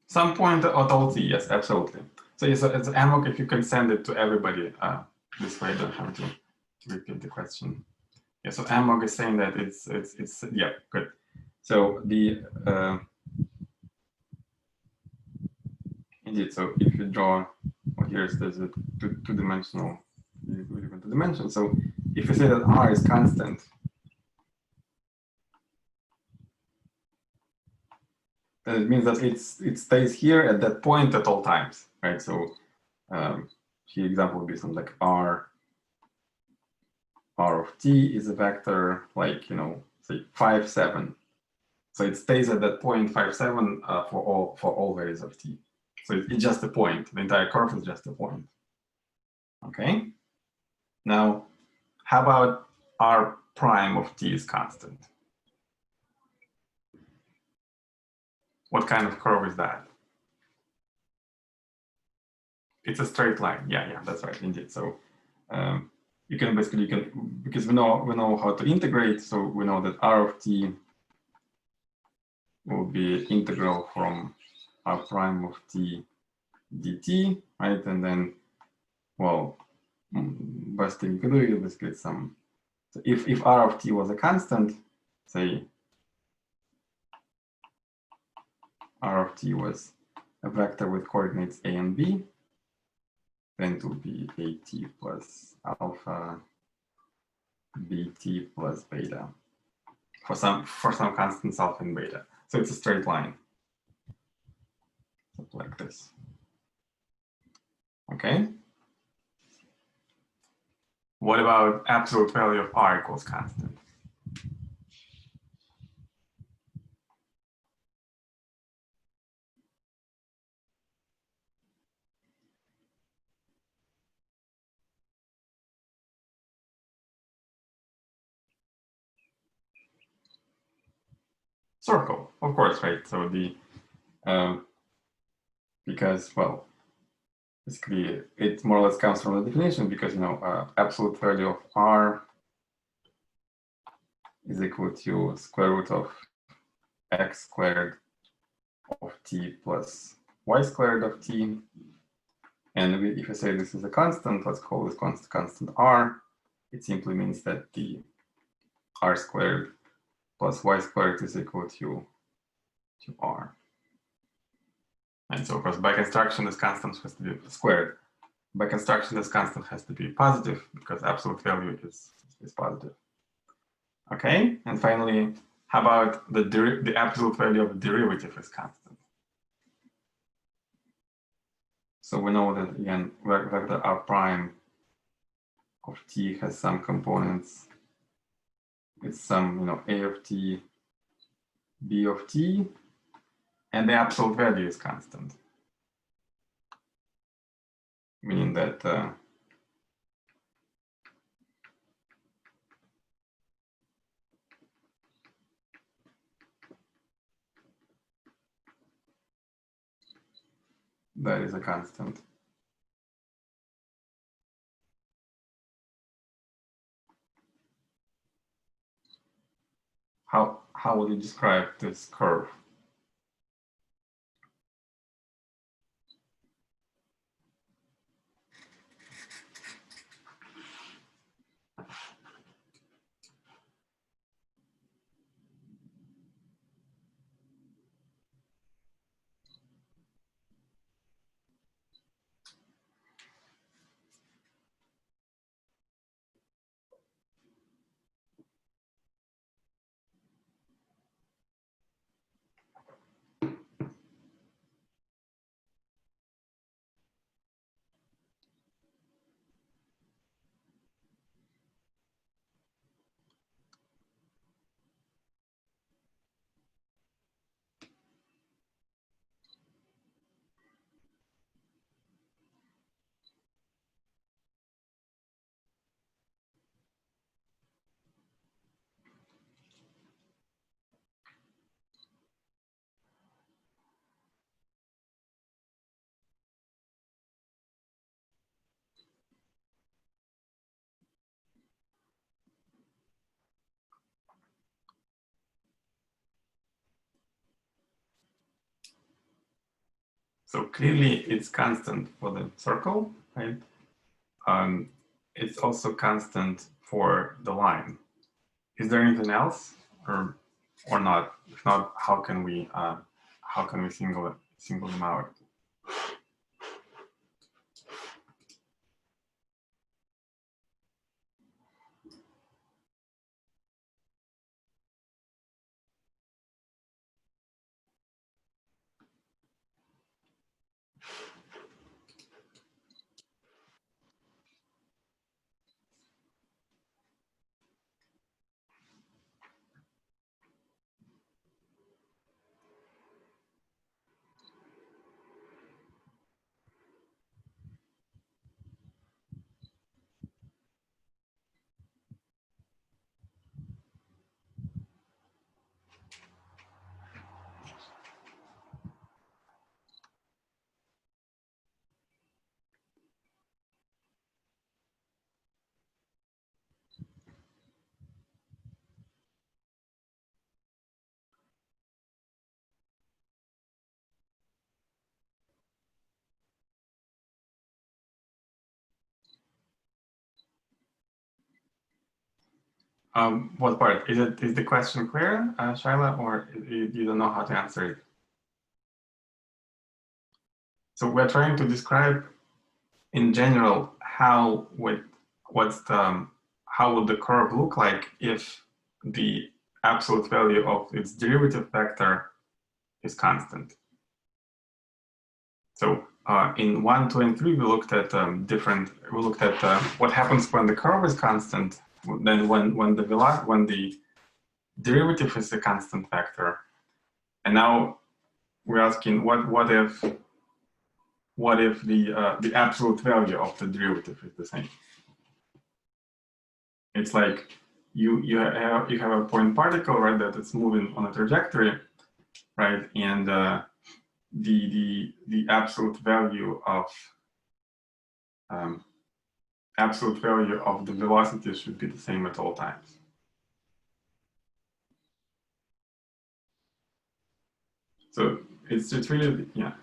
Some point at all t, yes, absolutely. So it's amok if you can send it to everybody. This way I don't have to repeat the question. Yeah, so amok is saying that it's yeah, good. So the indeed, so if you draw, well, there's a two-dimensional dimension. So if you say that r is constant, then it means that it stays here at that point at all times, right? So here example would be something like r of t is a vector like, you know, say 5, 7. So it stays at that point 5, 7 for all values of t. So it's just a point. The entire curve is just a point. Okay. Now, how about r prime of t is constant? What kind of curve is that? It's a straight line. Yeah, that's right, indeed. So you can basically, because we know how to integrate, so we know that r of t will be integral from r prime of t dt, right? And then, well, best thing you can do is basically some. So if r of t was a constant, say r of t was a vector with coordinates a and b, then it will be at plus alpha bt plus beta for some constants alpha and beta. So it's a straight line, something like this. Okay. What about absolute value of r equals constant? Circle, of course, right? So the because, well, basically it more or less comes from the definition, because absolute value of r is equal to square root of x squared of t plus y squared of t. And if I say this is a constant, let's call this constant r. It simply means that the r squared plus y squared is equal to r. And so, of course, by construction, this constant has to be squared. By construction, this constant has to be positive, because absolute value is positive. Okay, and finally, how about the absolute value of the derivative is constant? So we know that, again, vector r prime of t has some components. It's some, a of t, b of t, and the absolute value is constant. Meaning that that is a constant. How would you describe this curve? So clearly it's constant for the circle, right? It's also constant for the line. Is there anything else, or not? If not, how can we single them out? What part? Is the question clear, Shaila, or you don't know how to answer it? So we're trying to describe in general how would the curve look like if the absolute value of its derivative vector is constant. So in 1, 2, and 3, we looked at what happens when the curve is constant, then when the derivative is a constant vector. And now we're asking what if the absolute value of the derivative is the same? It's like you have a point particle, right, that it's moving on a trajectory, right, and the absolute value of the velocity should be the same at all times. So it's really, yeah.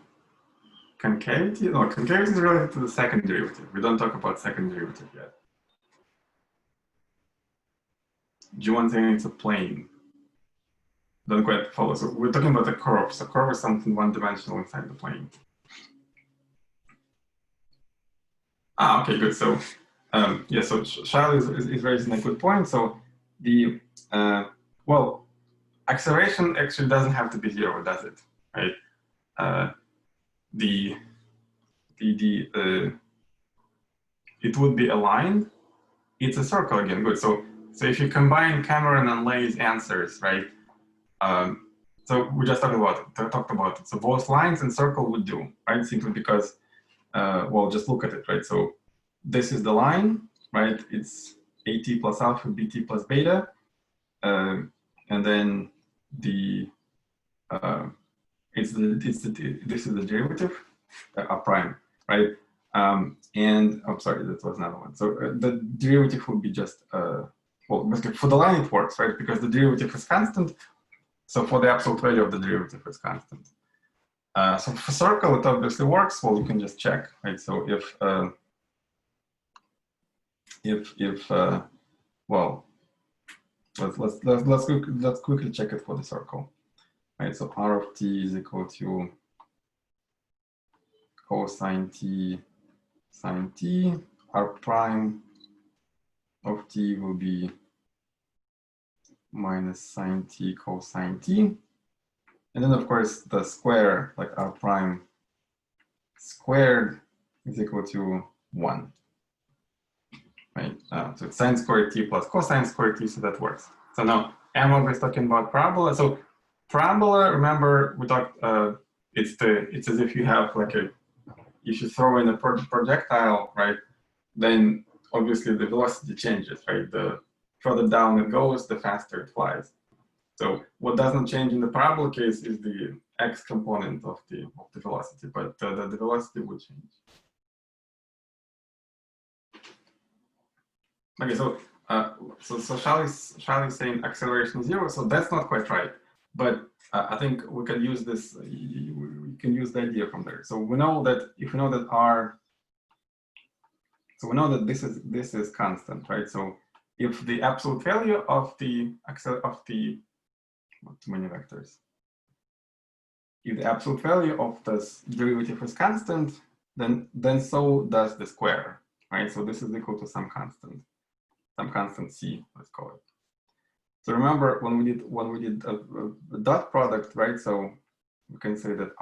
Concavity? No, concavity is related to the second derivative. We don't talk about second derivative yet. Do you want to say it's a plane? Don't quite follow. So we're talking about a curve. So curve is something one-dimensional inside the plane. Ah, okay, good. So yeah, so Charlie is raising a good point. So the well, acceleration actually doesn't have to be 0, does it? Right? It would be a line. It's a circle again. Good. So if you combine Cameron and Lay's answers, right? So we just talked about it. So both lines and circle would do, right? Simply because, well, just look at it, right? So this is the line, right? It's AT plus alpha, BT plus beta, and then this is the derivative, prime, right? And I'm sorry, that was another one. So the derivative would be just, well, basically for the line it works, right? Because the derivative is constant. So for the absolute value of the derivative is constant. So for circle, it obviously works. Well, you can just check, right? So well, let's quickly check it for the circle, right? So R of t is equal to cosine t sine t. R prime of t will be minus sine t cosine t. And then, of course, the square, like R prime squared, is equal to 1. Right? So it's sine squared t plus cosine squared t, so that works. So now I'm always talking about parabola. So parabola, remember, we talked, it's as if you have like if you throw in a projectile, right, then obviously the velocity changes, right? The further down it goes, the faster it flies. So what doesn't change in the parabola case is the x component of the velocity, but the velocity would change. Okay, so Charlie's saying acceleration is 0, so that's not quite right. But I think we can use this. We can use the idea from there. So we know that if we know that so we know that this is constant, right? So if the absolute value of the too many vectors. If the absolute value of this derivative is constant, then so does the square, right? So this is equal to some constant c, let's call it. So remember when we did a dot product, right? So we can say that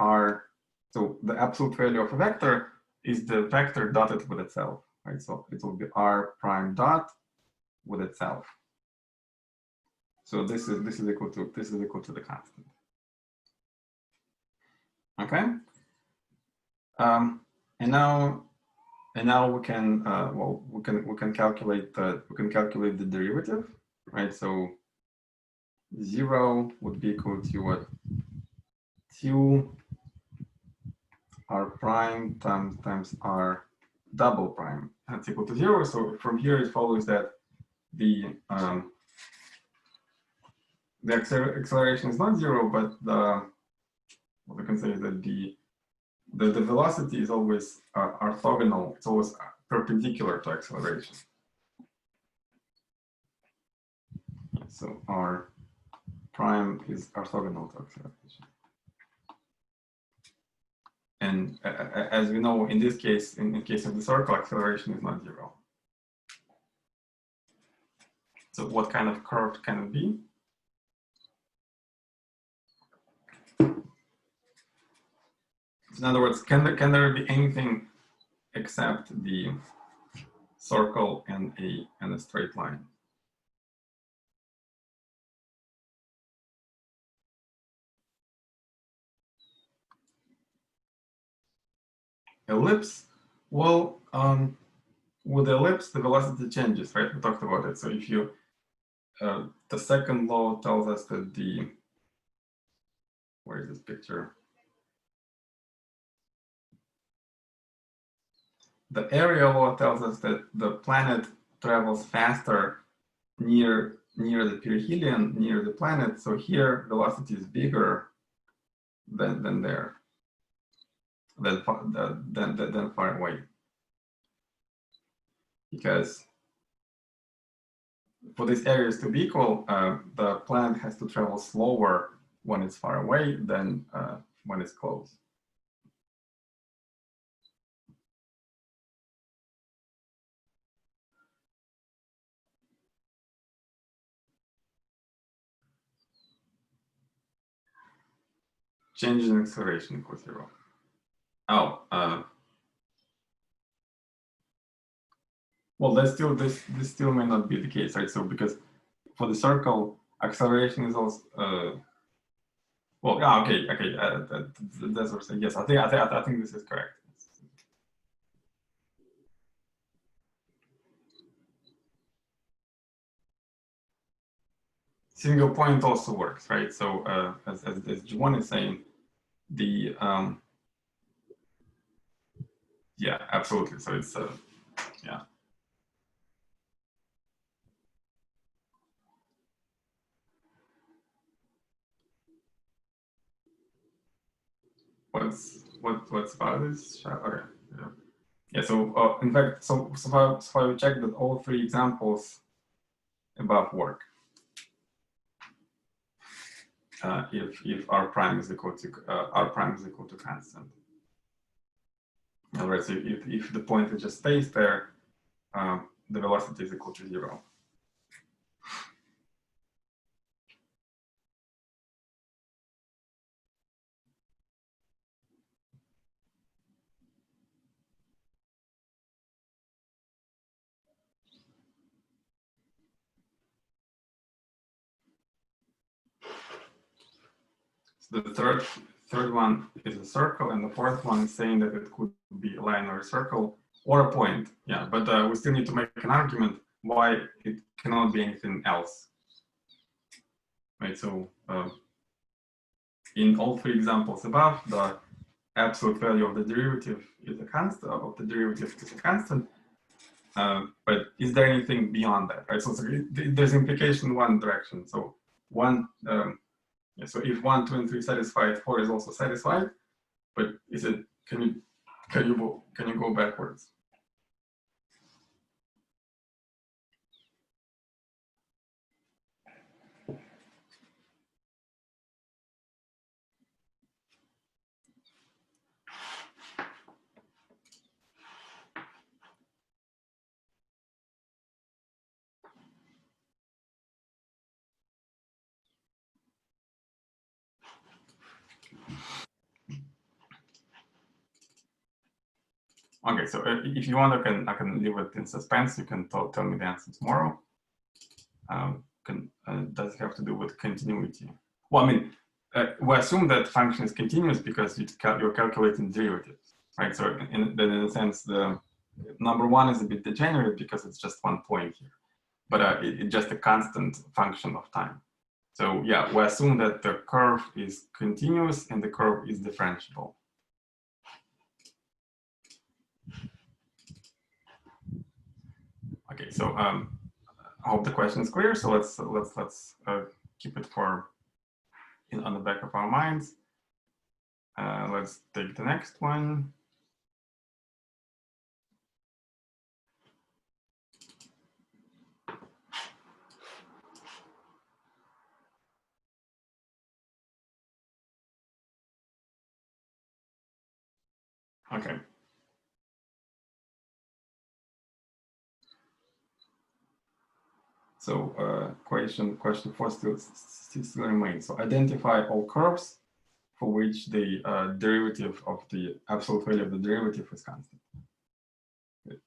so the absolute value of a vector is the vector dotted with itself, right? So it will be R prime dot with itself. So this is equal to the constant. Okay. And now we can well we can calculate the derivative, right? So 0 would be equal to what? 2 R prime times R double prime. That's equal to 0. So from here it follows that the acceleration is not 0, but what we can say is that the velocity is always orthogonal. It's always perpendicular to acceleration. So our prime is orthogonal to acceleration. And as we know, in this case, in the case of the circle, acceleration is not 0. So what kind of curve can it be? In other words, can there be anything except the circle and a straight line? Ellipse, well, with the ellipse, the velocity changes, right? We talked about it. So if you, the second law tells us that where is this picture? The area law tells us that the planet travels faster near the perihelion, near the planet. So here, velocity is bigger than there, than far away. Because for these areas to be equal, the planet has to travel slower when it's far away than when it's close. Change in acceleration equals 0. Oh, well, this still may not be the case, right? So because for the circle, acceleration is also well, yeah, okay. That's what I'm saying. Yes, I think this is correct. Single point also works, right? So as Juan is saying, the yeah, absolutely. So it's yeah. What's about this? Okay. Yeah. Yeah. So in fact, so I will check that all 3 examples above work. If r prime is equal to constant. In other words, if the point just stays there, the velocity is equal to 0. So the third one is a circle, and the fourth one is saying that it could be a line or a circle or a point. Yeah, but we still need to make an argument why it cannot be anything else. Right. So in all 3 examples above, the absolute value of the derivative is a constant. But is there anything beyond that? Right. So there's implication in one direction. So yeah, so if 1, 2, and 3 satisfied, 4 is also satisfied. But is it? Can you go backwards? Okay, so if you want, I can leave it in suspense. You can tell me the answer tomorrow. Does it have to do with continuity? Well, I mean, we assume that function is continuous because you're calculating derivatives, right? So in a sense, the number 1 is a bit degenerate because it's just 1 point here, but it's just a constant function of time. So yeah, we assume that the curve is continuous and the curve is differentiable. Okay, so I hope the question is clear. So let's keep it on the back of our minds. Let's take the next one. Okay. So question 4 still remains. So identify all curves for which the derivative of the absolute value of the derivative is constant. Okay.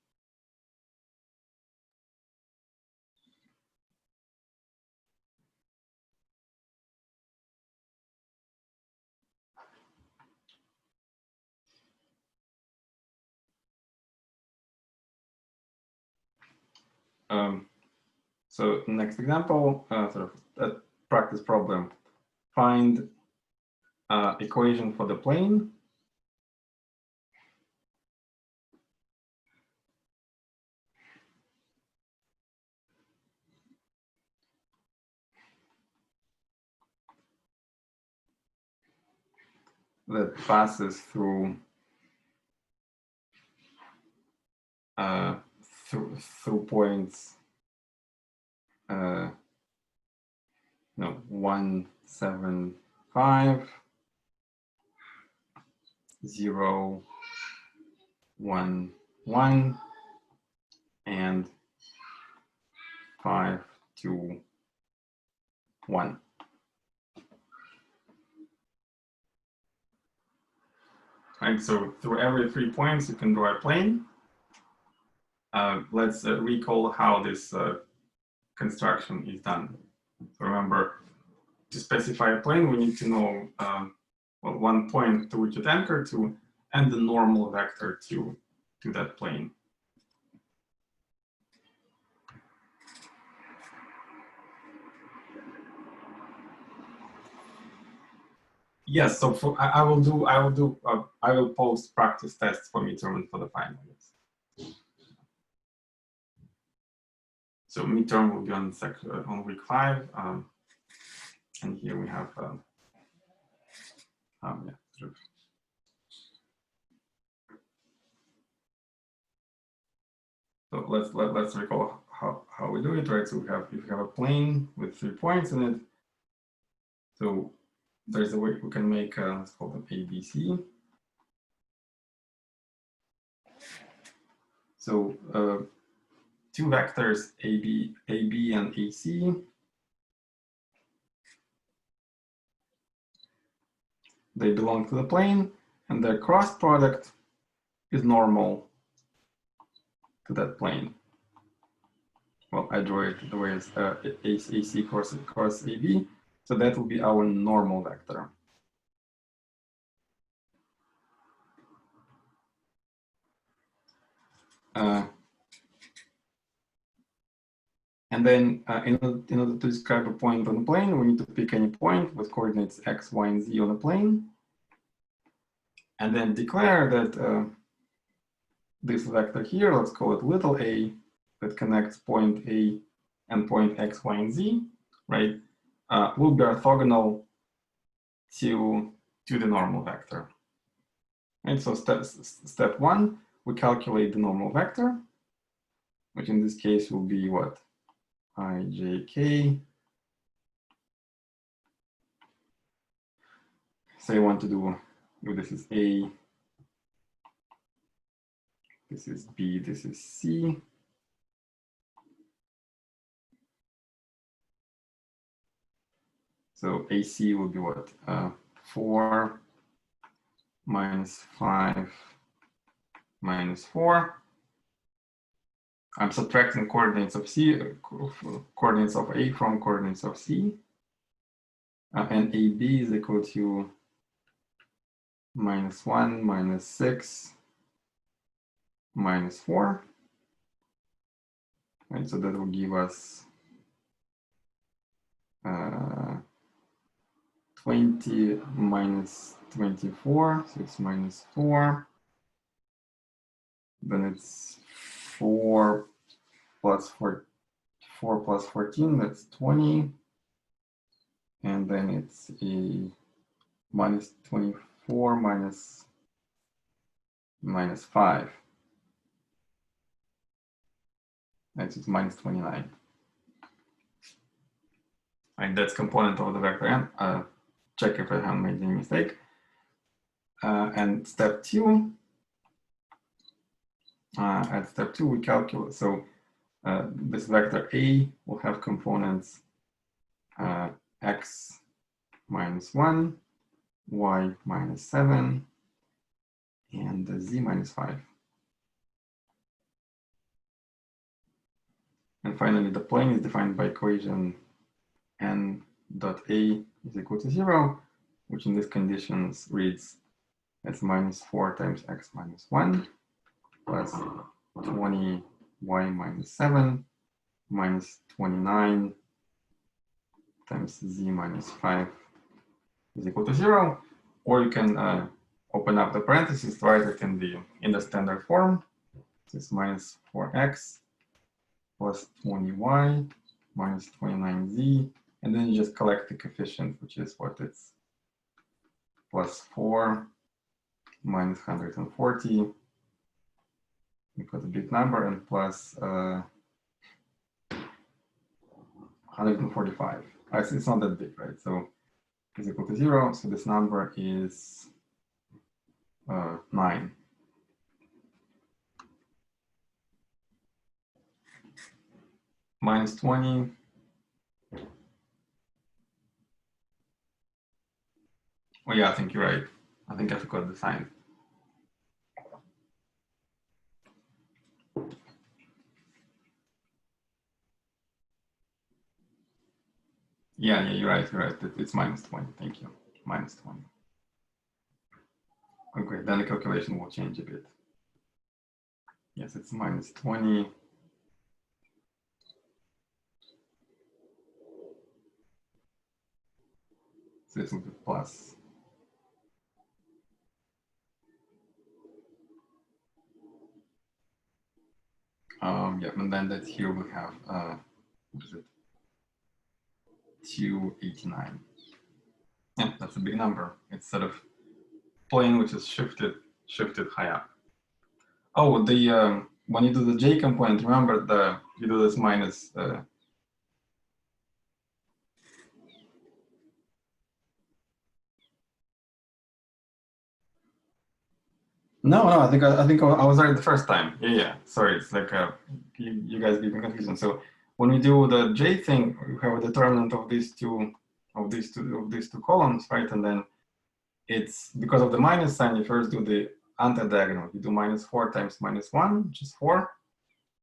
So next example, sort of a practice problem. Find equation for the plane that passes through through points 1, 7, 5, 0, 1, 1, and 5, 2, 1. Right, so through every 3 points, you can draw a plane. Let's recall how this construction is done. So remember, to specify a plane, we need to know well, one point to which it anchored to, and the normal vector to that plane. Yes, so for, I will post practice tests for midterm and for the final. Yes. So midterm will be on week 5, and here we have yeah, sure. So let's recall how we do it, right? So if we have a plane with 3 points in it, so there's a way we can make let's call them A, B, C. So 2 vectors AB and AC. They belong to the plane, and their cross product is normal to that plane. Well, I draw it the way it's AC cross AB, so that will be our normal vector. And then in order to describe a point on the plane, we need to pick any point with coordinates x, y, and z on the plane, and then declare that this vector here, let's call it little a, that connects point A and point x, y, and z, right, will be orthogonal to the normal vector. And so step 1, we calculate the normal vector, which in this case will be what? I, j, k. So I want to do, this is A, this is B, this is C. So AC will be what? 4 minus 5 minus 4. I'm subtracting coordinates of C, coordinates of A from coordinates of C. And AB is equal to minus 1 minus 6 minus 4. And so that will give us 20 minus 24, so it's minus 4. Then it's 4 plus 14, that's 20. And then it's a minus 24 minus 5. And it's minus 29. And that's component of the vector m. Check if I haven't made any mistake. And step 2, at step 2, we calculate. So this vector A will have components x minus 1, y minus 7, and z minus 5. And finally, the plane is defined by equation n dot a is equal to 0, which in these conditions reads as minus 4 times x minus 1 plus 20y minus 7 minus 29 times z minus 5 is equal to 0. Or you can open up the parentheses to write it in the standard form. So it's minus 4x plus 20y minus 29z. And then you just collect the coefficient, which is what it's plus 4 minus 140. We put a big number and plus 145. It's not that big, right? So is equal to 0. So this number is 9. Minus 20. Oh yeah, I think you're right. I think I forgot the sign. Yeah, you're right. You're right. It's minus 20. Thank you. Minus 20. Okay, then the calculation will change a bit. Yes, it's minus 20. So it's going to be plus. Yeah, and then that here we have, what is it? 289. Yeah, that's a big number. It's sort of plane which is shifted high up. Oh, the when you do the j component, remember you do this minus. No, I think I was right the first time. Yeah. Sorry, it's like you guys give me confusion. So when we do the j thing, we have a determinant of these two columns, right? And then it's because of the minus sign. You first do the anti-diagonal. You do minus 4 times minus 1, which is 4,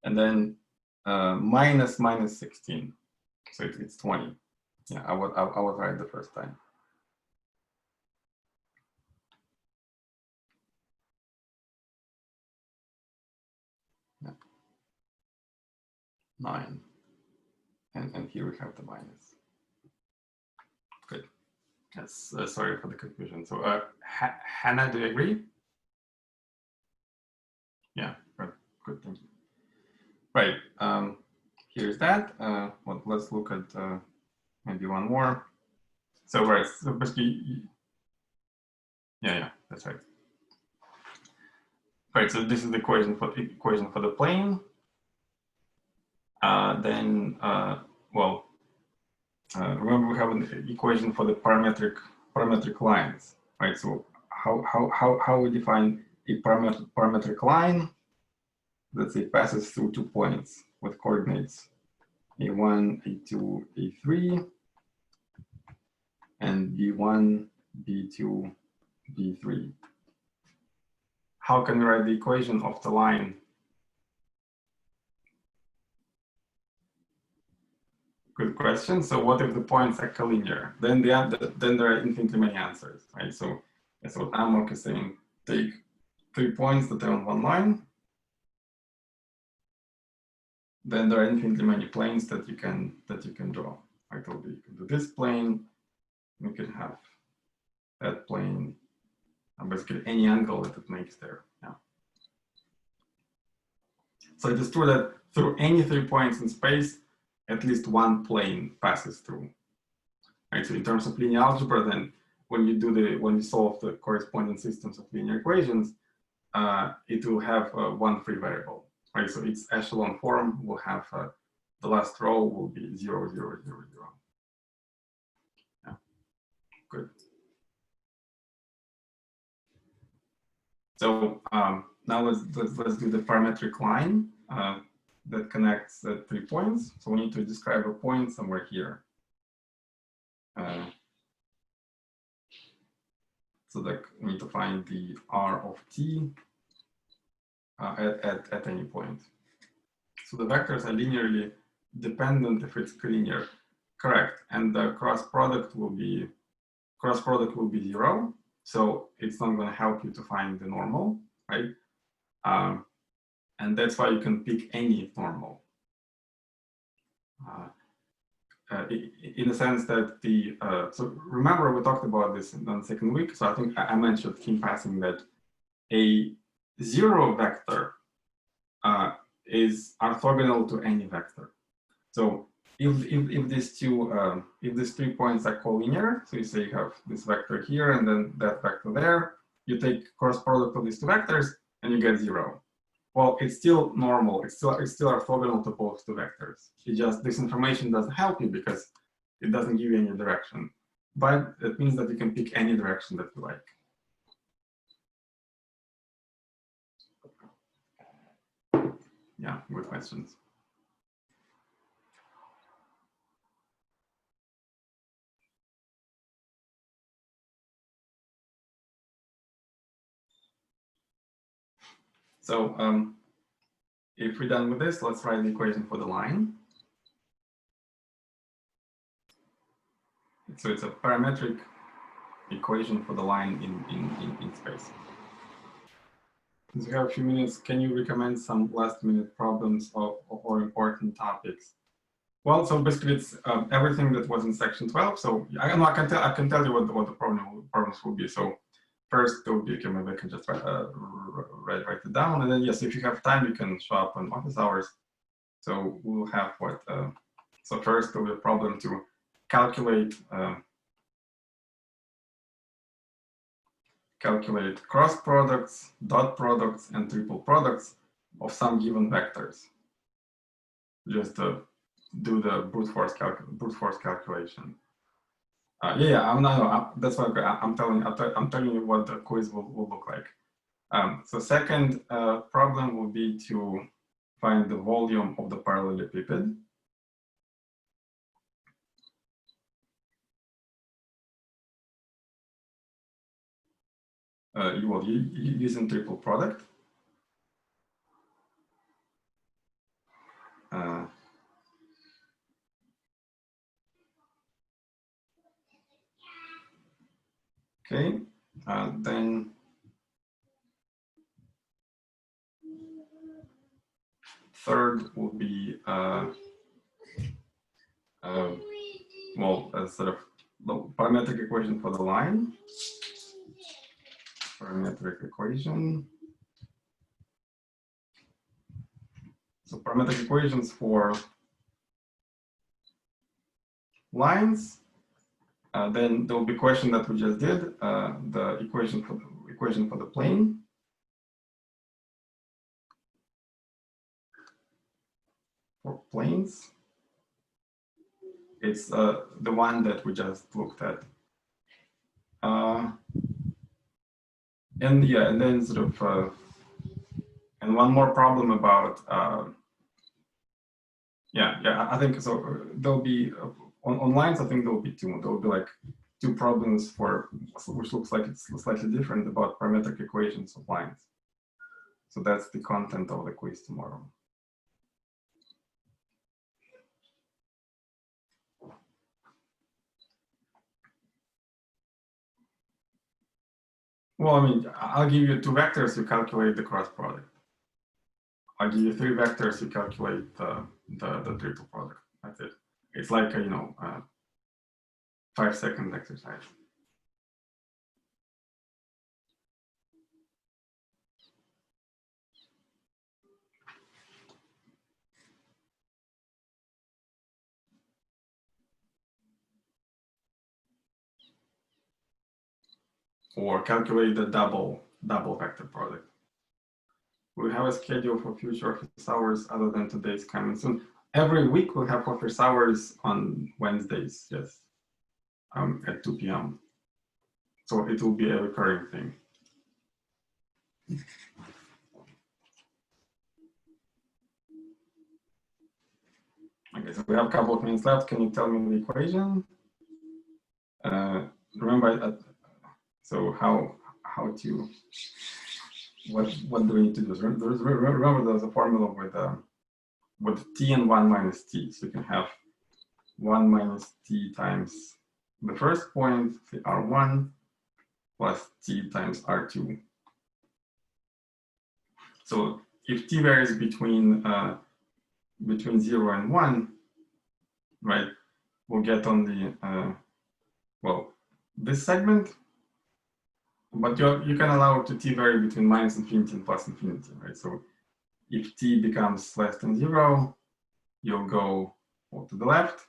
and then minus 16. So it's 20. Yeah, I was right the first time. Yeah. 9. And here we have the minus. Good. Yes, sorry for the confusion. So Hannah, do you agree? Yeah, good, thank you. Right, here's that. Well, let's look at maybe one more. So right, so basically, yeah, that's right. Right, so this is the equation for the plane. Then, remember we have an equation for the parametric lines, right? So how we define a parametric line? Let's say passes through 2 points with coordinates a1, a2, a3, and b1, b2, b3. How can we write the equation of the line? Good question. So what if the points are collinear? Then there are infinitely many answers, right? So that's what Amok is saying. Take 3 points that are on one line. Then there are infinitely many planes that you can draw. Right? You can do this plane. You can have that plane, and basically any angle that it makes there. Yeah. So it is true that through any 3 points in space, at least one plane passes through. Right. So in terms of linear algebra, then when you solve the corresponding systems of linear equations, it will have one free variable. Right. So its echelon form will have the last row will be 0, 0, 0, 0. Yeah. Good. So now let's do the parametric line that connects the 3 points. So we need to describe a point somewhere here. So that we need to find the R of t at any point. So the vectors are linearly dependent if it's collinear. Correct. And the cross product will be 0. So it's not going to help you to find the normal, right? And that's why you can pick any normal. In the sense that so remember we talked about this in the second week. So I think I mentioned in passing that a 0 vector is orthogonal to any vector. So if these 3 points are collinear, so you say you have this vector here and then that vector there, you take cross product of these 2 vectors and you get 0. Well, it's still normal. It's still orthogonal to both 2 vectors. It just, this information doesn't help you because it doesn't give you any direction. But it means that you can pick any direction that you like. Yeah, good questions. So if we're done with this, let's write the equation for the line. So it's a parametric equation for the line in space. Since we have a few minutes, can you recommend some last-minute problems or important topics? Well, so basically it's everything that was in section 12. So I can tell you what the problems will be. So first, there will be, okay, maybe I can just write it down, and then yes, if you have time, you can show up on office hours. So we'll have what? So first, there will be a problem to calculate cross products, dot products, and triple products of some given vectors. Just to do the brute force calculation. That's why I'm telling you what the quiz will look like. So second problem will be to find the volume of the parallelepiped. You will using triple product. Okay, then third will be well, a sort of the parametric equation for the line. Parametric equation. So parametric equations for lines. Then there will be a question that we just did, the equation for the plane. For planes, it's the one that we just looked at. And yeah, and then sort of, and one more problem about, I think so. There'll be on lines. I think there will be 2. There will be like 2 problems for which looks like it's slightly different about parametric equations of lines. So that's the content of the quiz tomorrow. Well, I mean, I'll give you 2 vectors, you calculate the cross product. I'll give you 3 vectors, you calculate the triple product. That's it. It's like a 5-second exercise. Or calculate the double vector product. We have a schedule for future office hours other than today's coming soon. Every week we'll have office hours on Wednesdays, yes, at 2 p.m. So it will be a recurring thing. Okay, so we have a couple of minutes left. Can you tell me the equation? Remember, so how to, what do we need to do? Remember there's a formula with t and 1 minus t. So you can have 1 minus t times the first point, say r1, plus t times r2. So if t varies between 0 and 1, right, we'll get on the, well, this segment, but you can allow to t vary between minus infinity and plus infinity, right? So if t becomes less than 0, you'll go to the left.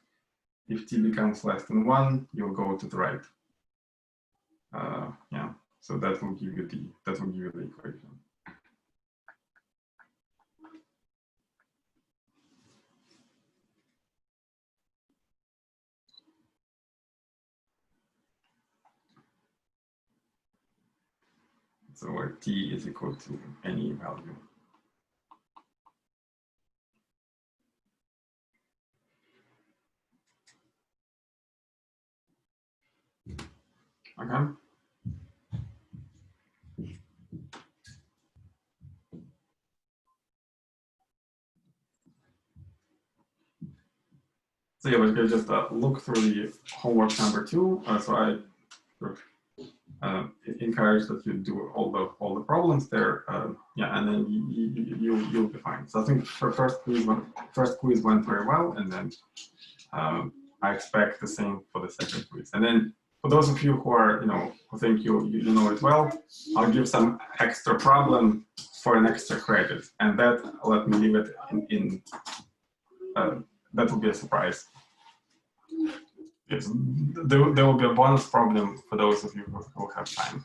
If t becomes less than 1, you'll go to the right. Yeah, so that will give you the equation. So where t is equal to any value. Okay. So yeah, we're going to just look through the homework number 2. So I encourage that you do all the problems there. Yeah, and then you'll be fine. So I think for first quiz went very well, and then I expect the same for the second quiz. And then for those of you who are who think you know it well, I'll give some extra problem for an extra credit, and that let me leave it in that will be a surprise. Yes, there will be a bonus problem for those of you who have time.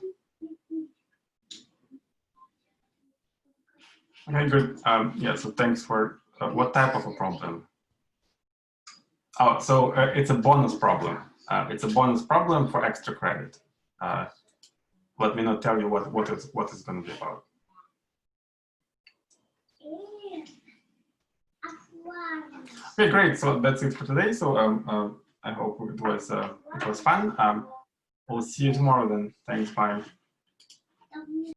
Okay, good. Yeah, so thanks for what type of a problem? Oh, so it's a bonus problem. It's a bonus problem for extra credit. Let me not tell you what it's going to be about. Okay, great. So that's it for today. So I hope it was fun. We'll see you tomorrow then. Thanks. Bye.